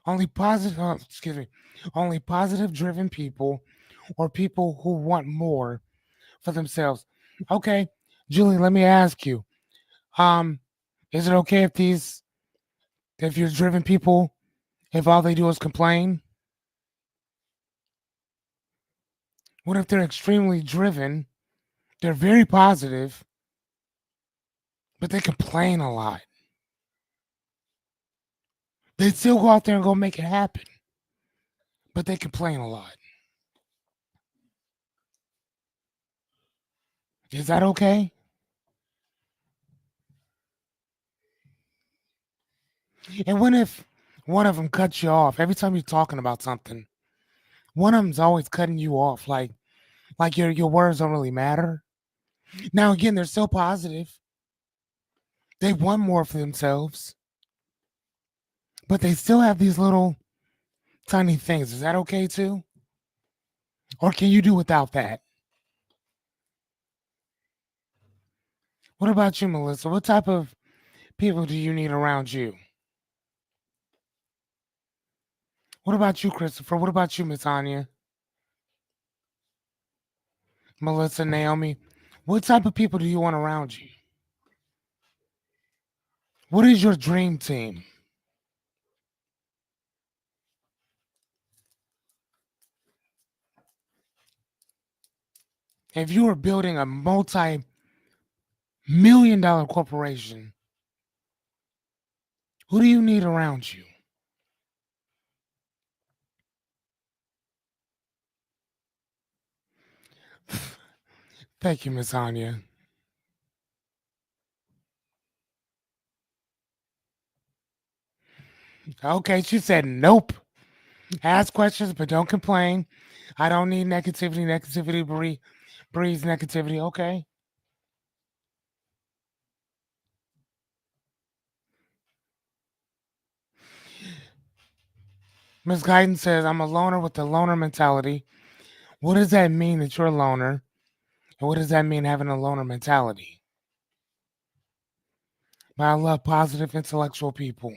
only positive excuse me, only positive driven people or people who want more for themselves. Okay, Julie, let me ask you. Um, is it okay if you're driven people, if all they do is complain? What if they're extremely driven? They're very positive, but they complain a lot. They still go out there and go make it happen, but they complain a lot. Is that okay? And what if one of them cuts you off every time you're talking about something? One of them's always cutting you off, like your words don't really matter. Now again, they're still positive. They want more for themselves, but they still have these little tiny things. Is that okay too? Or can you do without that? What about you, Melissa? What type of people do you need around you? What about you, Christopher? What about you, Miss Anya? Melissa, Naomi? What type of people do you want around you? What is your dream team? If you were building a multi-million-dollar corporation, who do you need around you? Thank you, Miss Anya. Okay, she said nope. Ask questions, but don't complain. I don't need negativity. Negativity breeds negativity. Okay. Miss Guyton says, I'm a loner with the loner mentality. What does that mean that you're a loner? And what does that mean having a loner mentality? But I love positive intellectual people,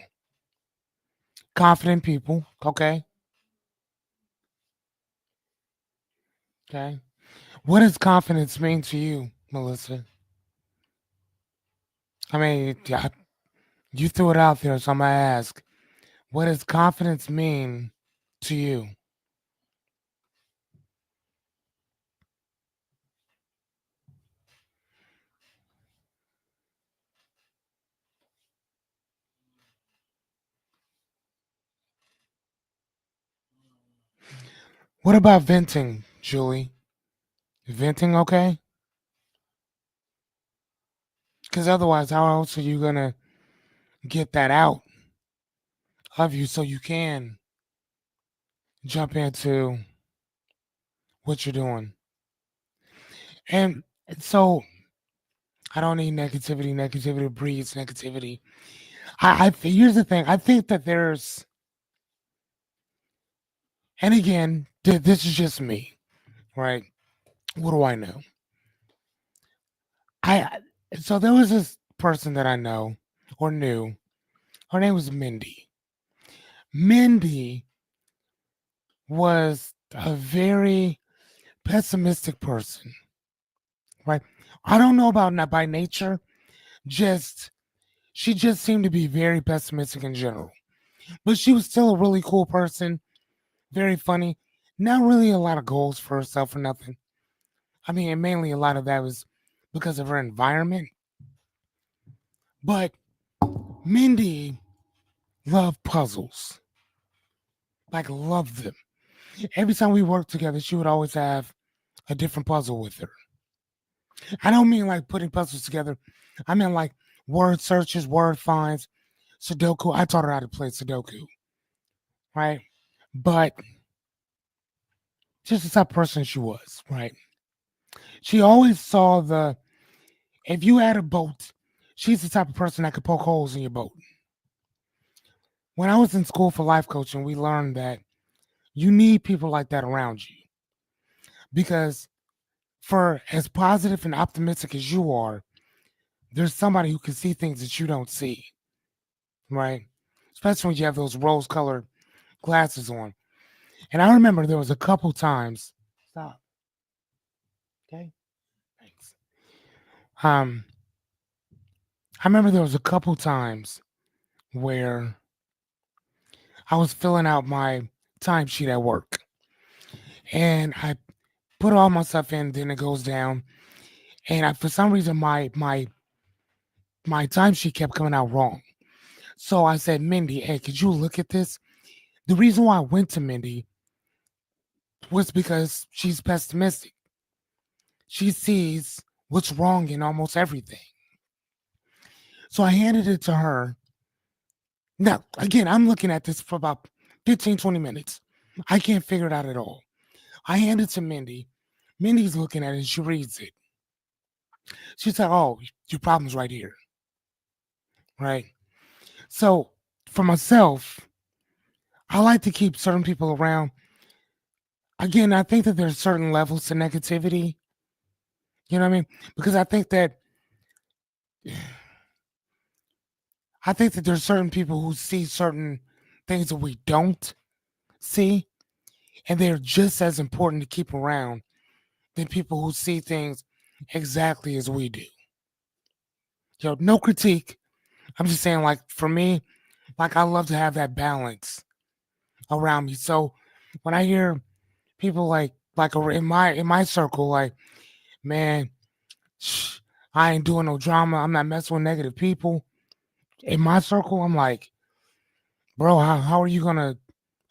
confident people. Okay. Okay. What does confidence mean to you, Melissa? I mean, yeah, you threw it out there, so I'm going to ask, what does confidence mean to you? What about venting, Julie? Venting okay? Because otherwise, how else are you going to get that out of you so you can jump into what you're doing? And so I don't need negativity. Negativity breeds negativity. Here's the thing. I think that there's, and again, this is just me, right? What do I know? I so there was this person that I know or knew. Her name was Mindy. Mindy was a very pessimistic person, right? I don't know about not by nature, just she just seemed to be very pessimistic in general. But she was still a really cool person, very funny. Not really a lot of goals for herself or nothing. I mean, and mainly a lot of that was because of her environment. But Mindy loved puzzles, like loved them. Every time we worked together, she would always have a different puzzle with her. I don't mean like putting puzzles together. I mean like word searches, word finds, Sudoku. I taught her how to play Sudoku, right? But just the type of person she was, right? She always saw if you had a boat, she's the type of person that could poke holes in your boat. When I was in school for life coaching, we learned that you need people like that around you because for as positive and optimistic as you are, there's somebody who can see things that you don't see, right? Especially when you have those rose colored glasses on. And I remember there was a couple times. Stop. Okay. Thanks. Um, I remember there was a couple times where I was filling out my timesheet at work, and I put all my stuff in. Then it goes down, and for some reason my timesheet kept coming out wrong. So I said, Mindy, hey, could you look at this? The reason why I went to Mindy was because she's pessimistic. She sees what's wrong in almost everything. So I handed it to her. Now, again, I'm looking at this for about 15, 20 minutes. I can't figure it out at all. I hand it to Mindy. Mindy's looking at it and she reads it. She said, oh, your problem's right here. Right. So for myself, I like to keep certain people around. Again, I think that there's certain levels to negativity. You know what I mean? Because I think that there's certain people who see certain things that we don't see, and they're just as important to keep around than people who see things exactly as we do. No critique. I'm just saying, like for me, like I love to have that balance around me. So when I hear people in my circle, like, man, shh, I ain't doing no drama. I'm not messing with negative people. In my circle, I'm like, bro, how are you gonna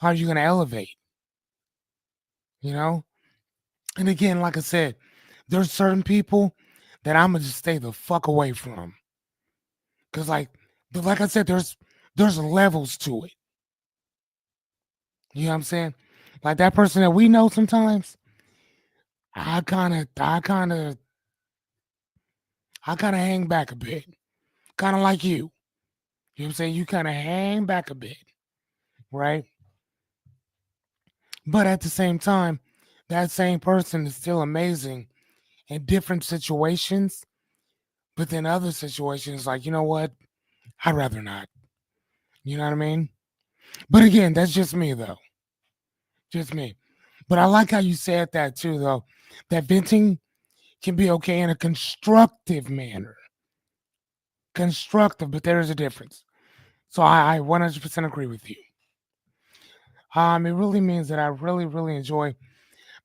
elevate? You know? And again, like I said, there's certain people that I'm gonna just stay the fuck away from. Cause like I said, there's levels to it. You know what I'm saying? Like that person that we know sometimes, I kinda hang back a bit. Kinda like you. You know what I'm saying? You kinda hang back a bit, right? But at the same time, that same person is still amazing in different situations. But then other situations, like, you know what? I'd rather not. You know what I mean? But again, that's just me though. Just me. But I like how you said that too, though. That venting can be okay in a constructive manner. Constructive, but there is a difference. So I 100% agree with you. It really means that I really, really enjoy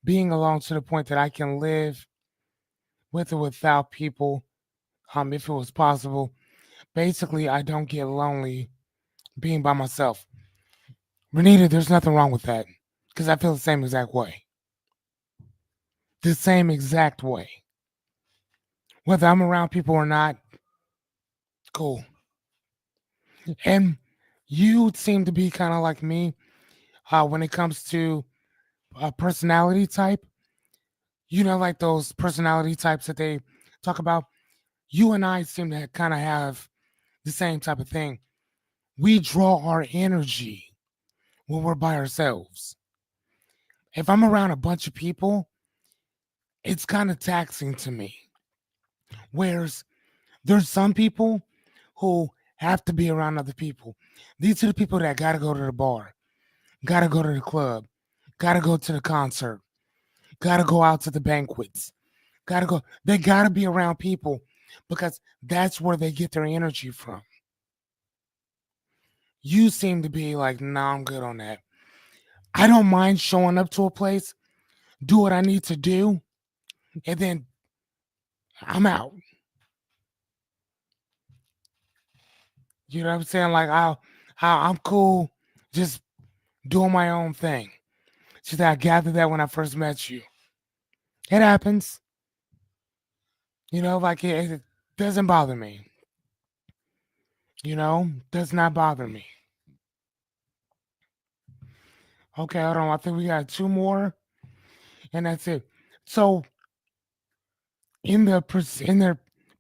being alone to the point that I can live with or without people, if it was possible. Basically, I don't get lonely being by myself. Renita, there's nothing wrong with that because I feel the same exact way. The same exact way. Whether I'm around people or not, cool. And you seem to be kind of like me when it comes to personality type. You know, like those personality types that they talk about. You and I seem to kind of have the same type of thing. We draw our energy when we're by ourselves. If I'm around a bunch of people, it's kind of taxing to me. Whereas there's some people who have to be around other people. These are the people that got to go to the bar, got to go to the club, got to go to the concert, got to go out to the banquets, got to go. They got to be around people because that's where they get their energy from. You seem to be like, nah, I'm good on that. I don't mind showing up to a place, do what I need to do, and then I'm out. You know what I'm saying? Like I'm cool just doing my own thing. So I gathered that when I first met you. It happens. Like it doesn't bother me. Does not bother me. Okay, hold on. I think we got two more, and that's it. So in the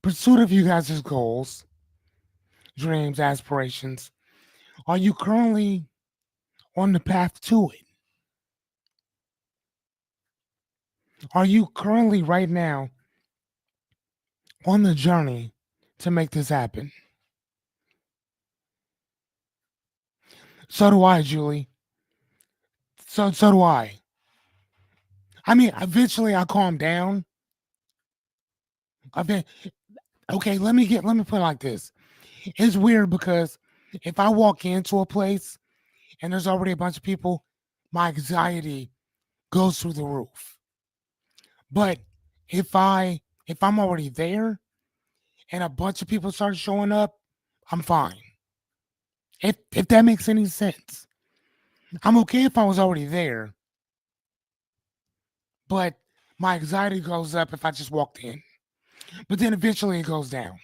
pursuit of you guys' goals, dreams, aspirations, are you currently on the path to it? Are you currently right now on the journey to make this happen? So do I, Julie. So do I. I mean, eventually I calm down. I been okay. Let me put it like this. It's weird because if I walk into a place and there's already a bunch of people, my anxiety goes through the roof. But if I'm already there and a bunch of people start showing up, I'm fine. If that makes any sense. I'm okay if I was already there, but my anxiety goes up if I just walked in. But then eventually it goes down.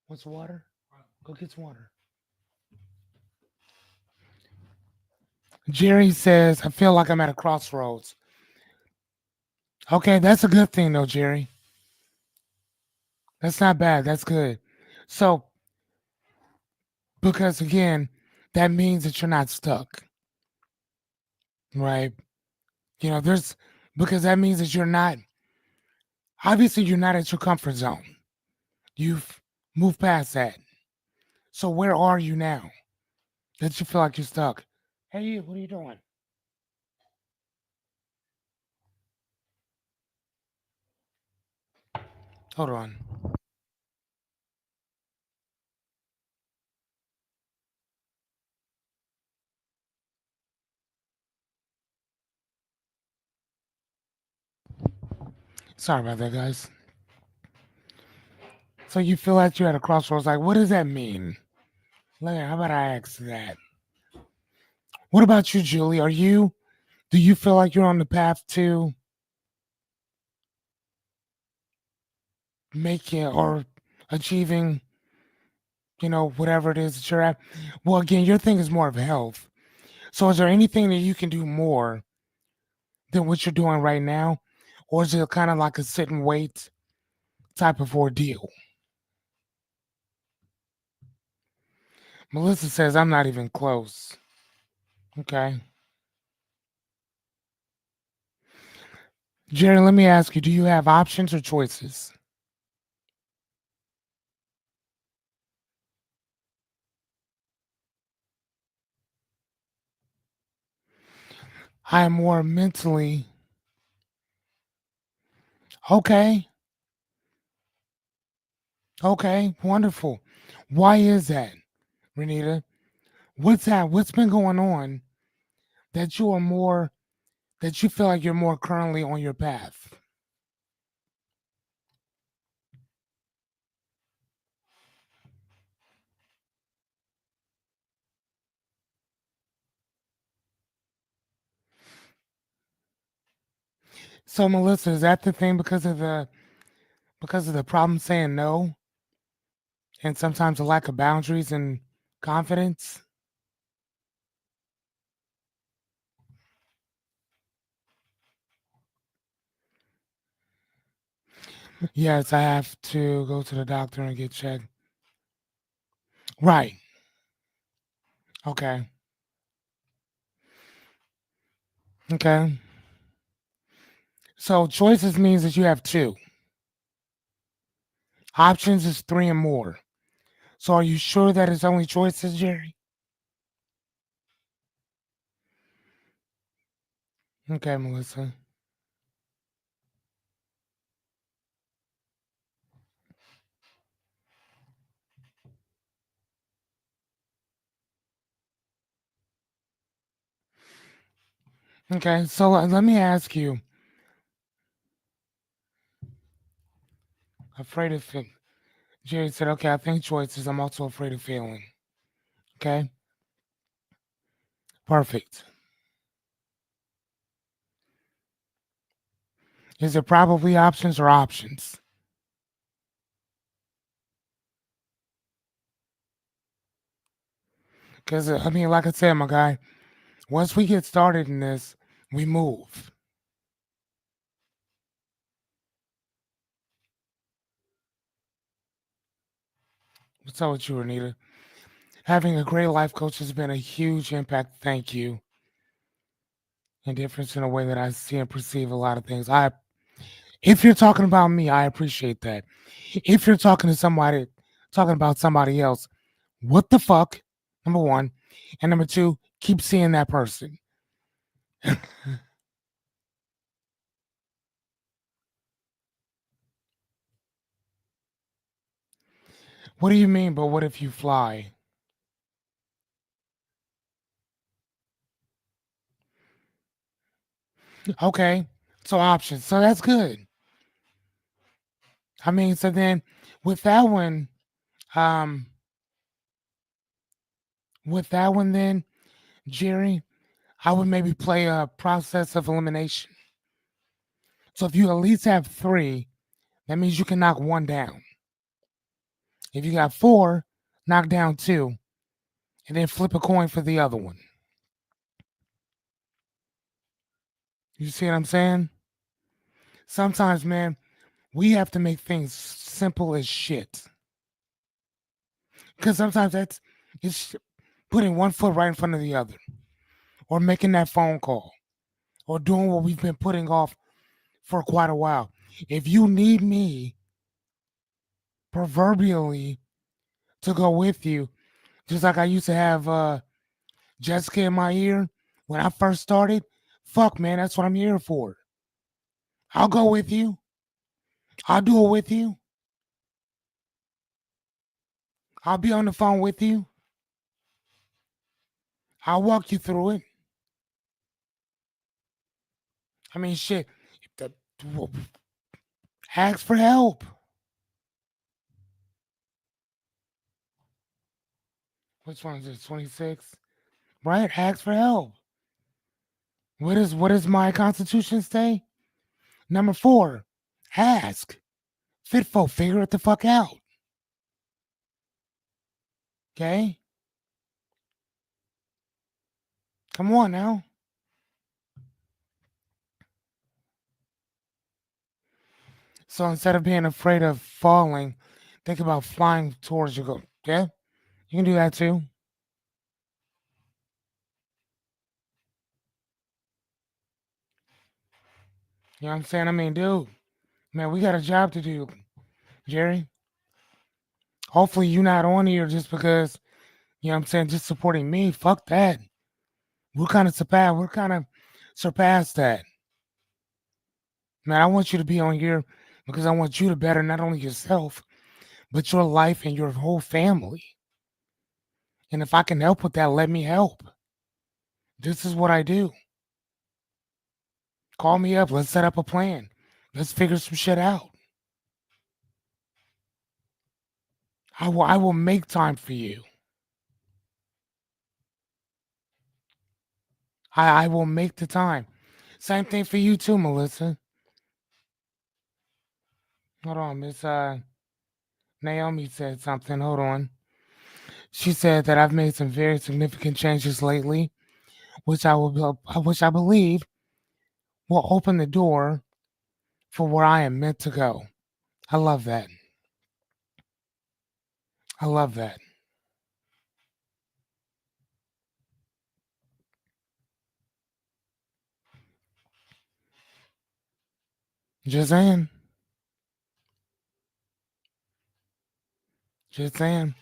What's water? Go get some water. Jerry says, I feel like I'm at a crossroads. Okay, that's a good thing though, Jerry. That's not bad. That's good. So, because again, that means that you're not stuck, right? There's because that means that you're not at your comfort zone. You've moved past that. So, where are you now that you feel like you're stuck? Hey, you, what are you doing? Hold on. Sorry about that, guys. So you feel like you're at a crossroads. Like, what does that mean? Like, how about I ask that? What about you, Julie? Do you feel like you're on the path to making or achieving, whatever it is that you're at? Well, again, your thing is more of health. So is there anything that you can do more than what you're doing right now? Or is it kind of like a sit and wait type of ordeal? Melissa says, I'm not even close. Okay. Jerry, let me ask you, do you have options or choices? I am more mentally okay. Okay, wonderful. Why is that, Renita? What's that? What's been going on that you are more that you feel like you're more currently on your path? So Melissa, is that the thing because of the problem saying no and sometimes a lack of boundaries and confidence? Yes, I have to go to the doctor and get checked. Right. Okay. Okay. So choices means that you have two. Options is three and more. So are you sure that it's only choices, Jerry? Okay, Melissa. Okay, so let me ask you. Afraid of it. Jerry said, okay, I think choices. I'm also afraid of failing. Okay, perfect. Is it probably options or options? Because, I mean, like I said, my guy, once we get started in this, we move. What's up with you, Anita? Having a great life coach has been a huge impact. Thank you. And difference in the way that I see and perceive a lot of things. If you're talking about me, I appreciate that. If you're talking about somebody else, what the fuck? Number one, and number two, keep seeing that person. What do you mean? But what if you fly? Okay, so options. So that's good. I mean, so then with that one, um, then Jerry, I would maybe play a process of elimination. So if you at least have three, that means you can knock one down. If you got four, knock down two, and then flip a coin for the other one. You see what I'm saying? Sometimes, man, we have to make things simple as shit. Because sometimes it's putting one foot right in front of the other, or making that phone call, or doing what we've been putting off for quite a while. If you need me, proverbially, to go with you, just like I used to have Jessica in my ear when I first started, fuck, man, that's what I'm here for. I'll go with you. I'll do it with you. I'll be on the phone with you. I'll walk you through it. I mean, shit. The, Ask for help. Which one is this? 26? Right? Ask for help. What does my constitution say? Number 4. Ask. Fit folk, figure it the fuck out. Okay? Come on now. So instead of being afraid of falling, think about flying towards your goal. Yeah? You can do that too. You know what I'm saying? I mean, dude, man, we got a job to do, Jerry. Hopefully you're not on here just because, you know what I'm saying, just supporting me. Fuck that. We're kind of surpassed that. Man, I want you to be on here because I want you to better not only yourself, but your life and your whole family. And if I can help with that, let me help. This is what I do. Call me up. Let's set up a plan. Let's figure some shit out. I will make time for you. I will make the time. Same thing for you too, Melissa. Hold on, Miss Naomi said something. Hold on. She said that I've made some very significant changes lately, which I believe will open the door for where I am meant to go. I love that. I love that. Just saying. Just saying.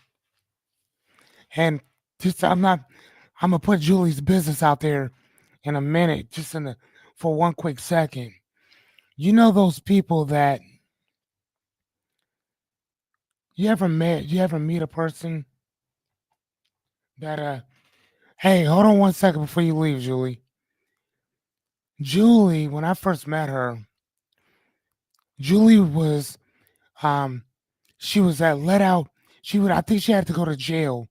And just I'm gonna put Julie's business out there in a minute, for one quick second. You know those people that you ever meet a person that hey, hold on one second before you leave, Julie. Julie, when I first met her, Julie was um she was at let out. I think she had to go to jail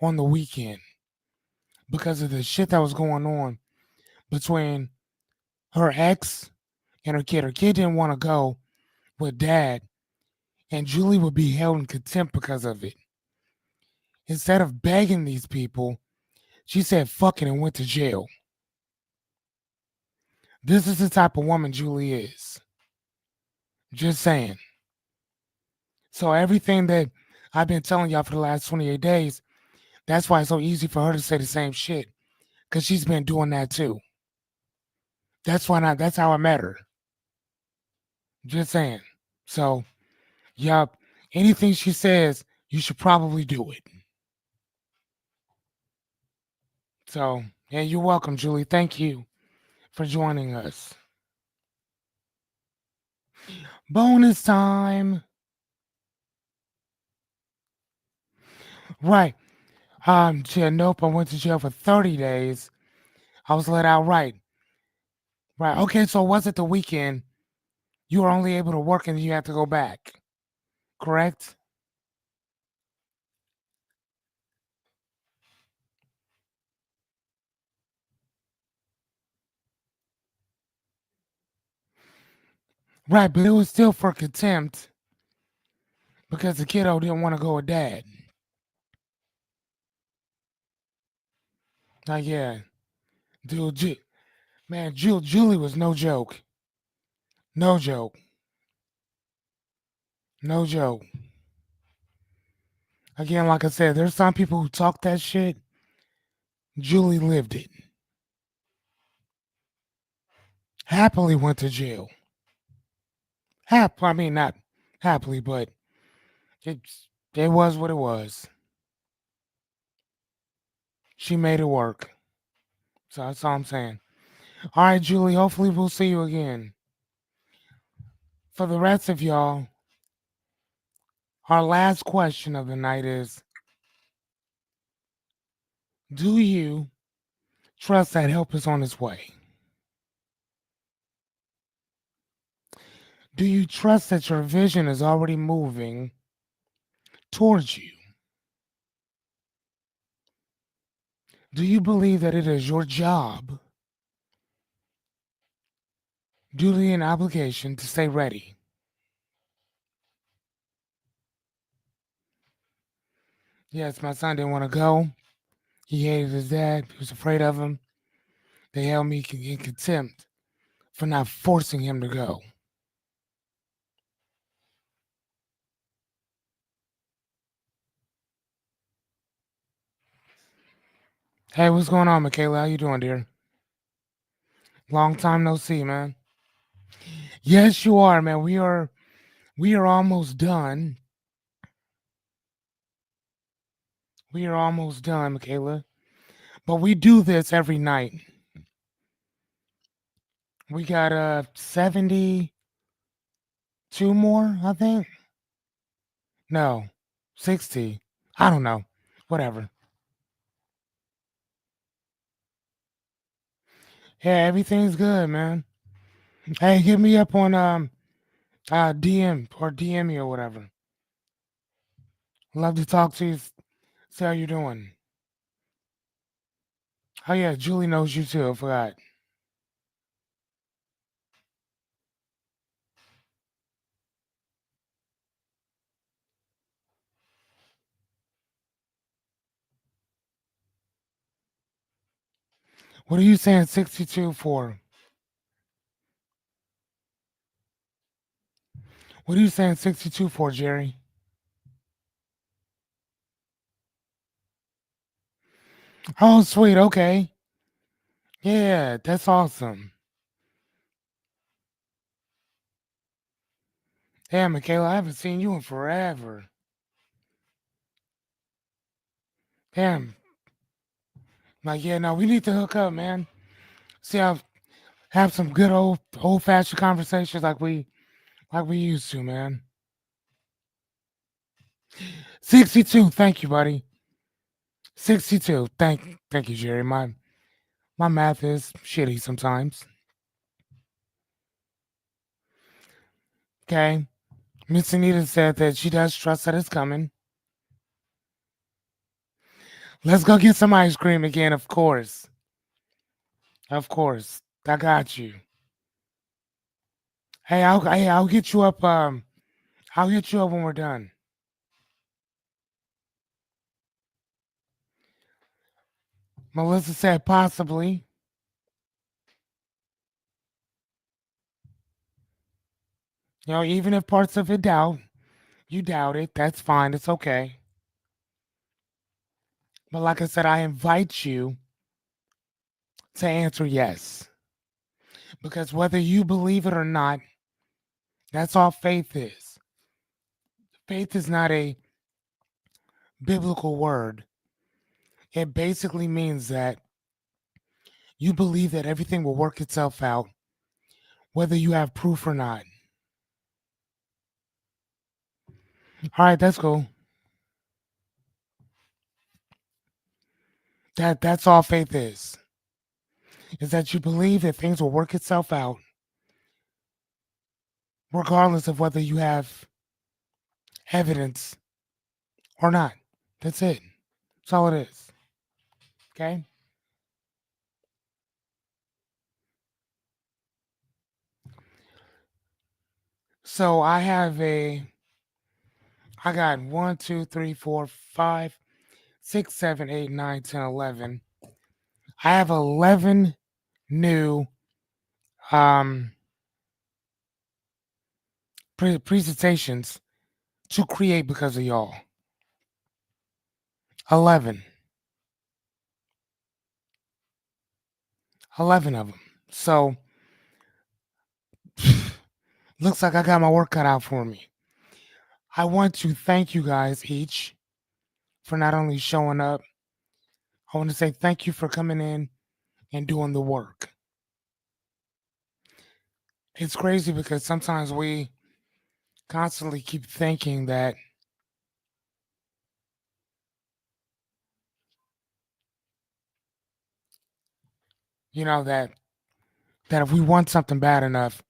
on the weekend because of the shit that was going on between her ex and her kid. Her kid didn't want to go with dad, and Julie would be held in contempt because of it. Instead of begging these people, she said fuck it and went to jail. This is the type of woman Julie is. Just saying. So everything that I've been telling y'all for the last 28 days, that's why it's so easy for her to say the same shit. Because she's been doing that too. That's how I met her. Just saying. So, yup. Anything she says, you should probably do it. So, yeah, you're welcome, Julie. Thank you for joining us. Bonus time. Right. Yeah, nope, I went to jail for 30 days. I was let out right. Right. Okay, so was it the weekend? You were only able to work and you had to go back. Correct? Right, but it was still for contempt because the kiddo didn't want to go with dad. Yeah. Dude, man, Julie was no joke. No joke. No joke. Again, like I said, there's some people who talk that shit. Julie lived it. Happily went to jail. I mean, not happily, but it, it was what it was. She made it work. So that's all I'm saying. All right, Julie, hopefully we'll see you again. For the rest of y'all, our last question of the night is: do you trust that help is on its way? Do you trust that your vision is already moving towards you? Do you believe that it is your job, duty, and obligation to stay ready? Yes, my son didn't want to go. He hated his dad. He was afraid of him. They held me in contempt for not forcing him to go. Hey, what's going on, Michaela? How you doing, dear? Long time no see, man. Yes, you are, man. We are almost done. We are almost done, Michaela. But we do this every night. We got 72 more, I think. No, 60. I don't know. Whatever. Yeah, everything's good, man. Hey, hit me up on DM or DM me or whatever. Love to talk to you. See how you're doing. Oh yeah, Julie knows you too. I forgot. What are you saying 62 for? What are you saying 62 for, Jerry? Oh, sweet. Okay. Yeah, that's awesome. Yeah, Michaela, I haven't seen you in forever. Damn. Like, yeah, no, we need to hook up, man. See how have some good old fashioned conversations like we used to, man. 62. Thank you, buddy. 62. Thank you, Jerry. My math is shitty sometimes. Okay. Miss Anita said that she does trust that it's coming. Let's go get some ice cream again, of course. Of course. I got you. Hey, I'll get you up I'll get you up when we're done. Melissa said possibly. Even if parts of it you doubt it, that's fine. It's okay. But like I said, I invite you to answer yes. Because whether you believe it or not, that's all faith is. Faith is not a biblical word. It basically means that you believe that everything will work itself out, whether you have proof or not. All right, that's cool. That's all faith is that you believe that things will work itself out, regardless of whether you have evidence or not. That's it. That's all it is. Okay. So I got 1, 2, 3, 4, 5, 6, 7, 8, 9, 10, 11. I have 11 new um presentations to create because of y'all. 11. 11 of them. So looks like I got my work cut out for me. I want to thank you guys each for not only showing up, I want to say thank you for coming in and doing the work. It's crazy because sometimes we constantly keep thinking that, that if we want something bad enough,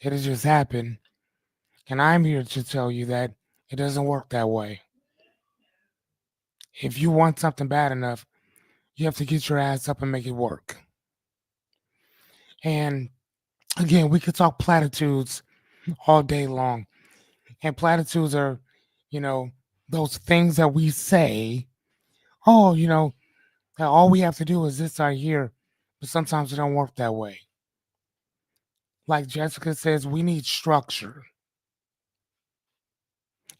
it'll just happen. And I'm here to tell you that it doesn't work that way. If you want something bad enough, you have to get your ass up and make it work. And again, we could talk platitudes all day long. And platitudes are, you know, those things that we say, oh, that all we have to do is this right here. But sometimes it don't work that way. Like Jessica says, we need structure.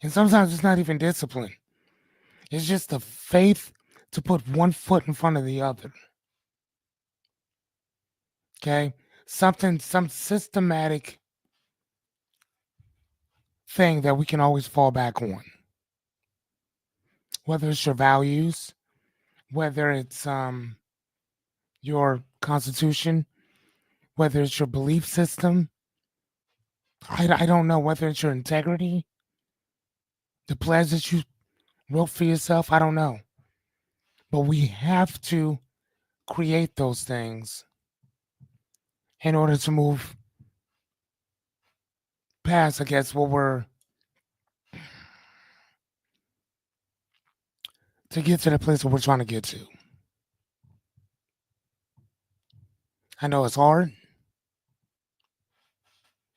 And sometimes it's not even discipline. It's just the faith to put one foot in front of the other. Okay? Some systematic thing that we can always fall back on. Whether it's your values, whether it's your constitution, whether it's your belief system. I don't know whether it's your integrity, the pledge that you wrote for yourself. I don't know. But we have to create those things in order to move past, I guess, what we're to get to the place where we're trying to get to. I know it's hard.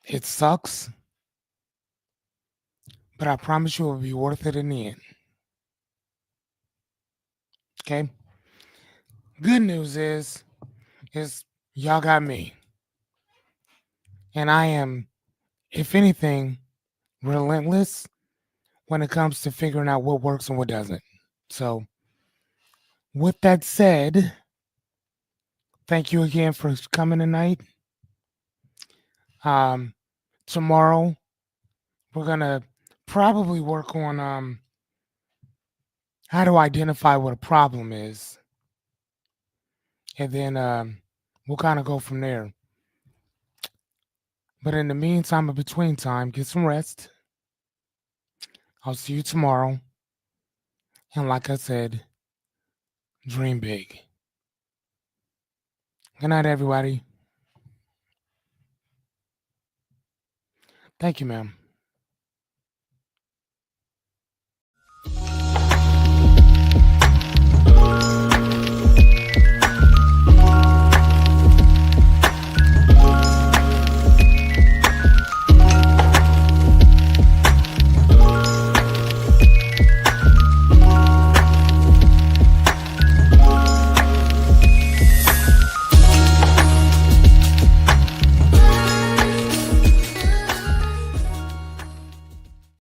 It sucks. But I promise you it will be worth it in the end. Okay? Good news is y'all got me. And I am, if anything, relentless when it comes to figuring out what works and what doesn't. So, with that said, thank you again for coming tonight. Um, Tomorrow we're gonna probably work on how to identify what a problem is, and then we'll kind of go from there. But in the meantime, in between time, get some rest. I'll see you tomorrow, and like I said, dream big. Good night, everybody. Thank you, ma'am.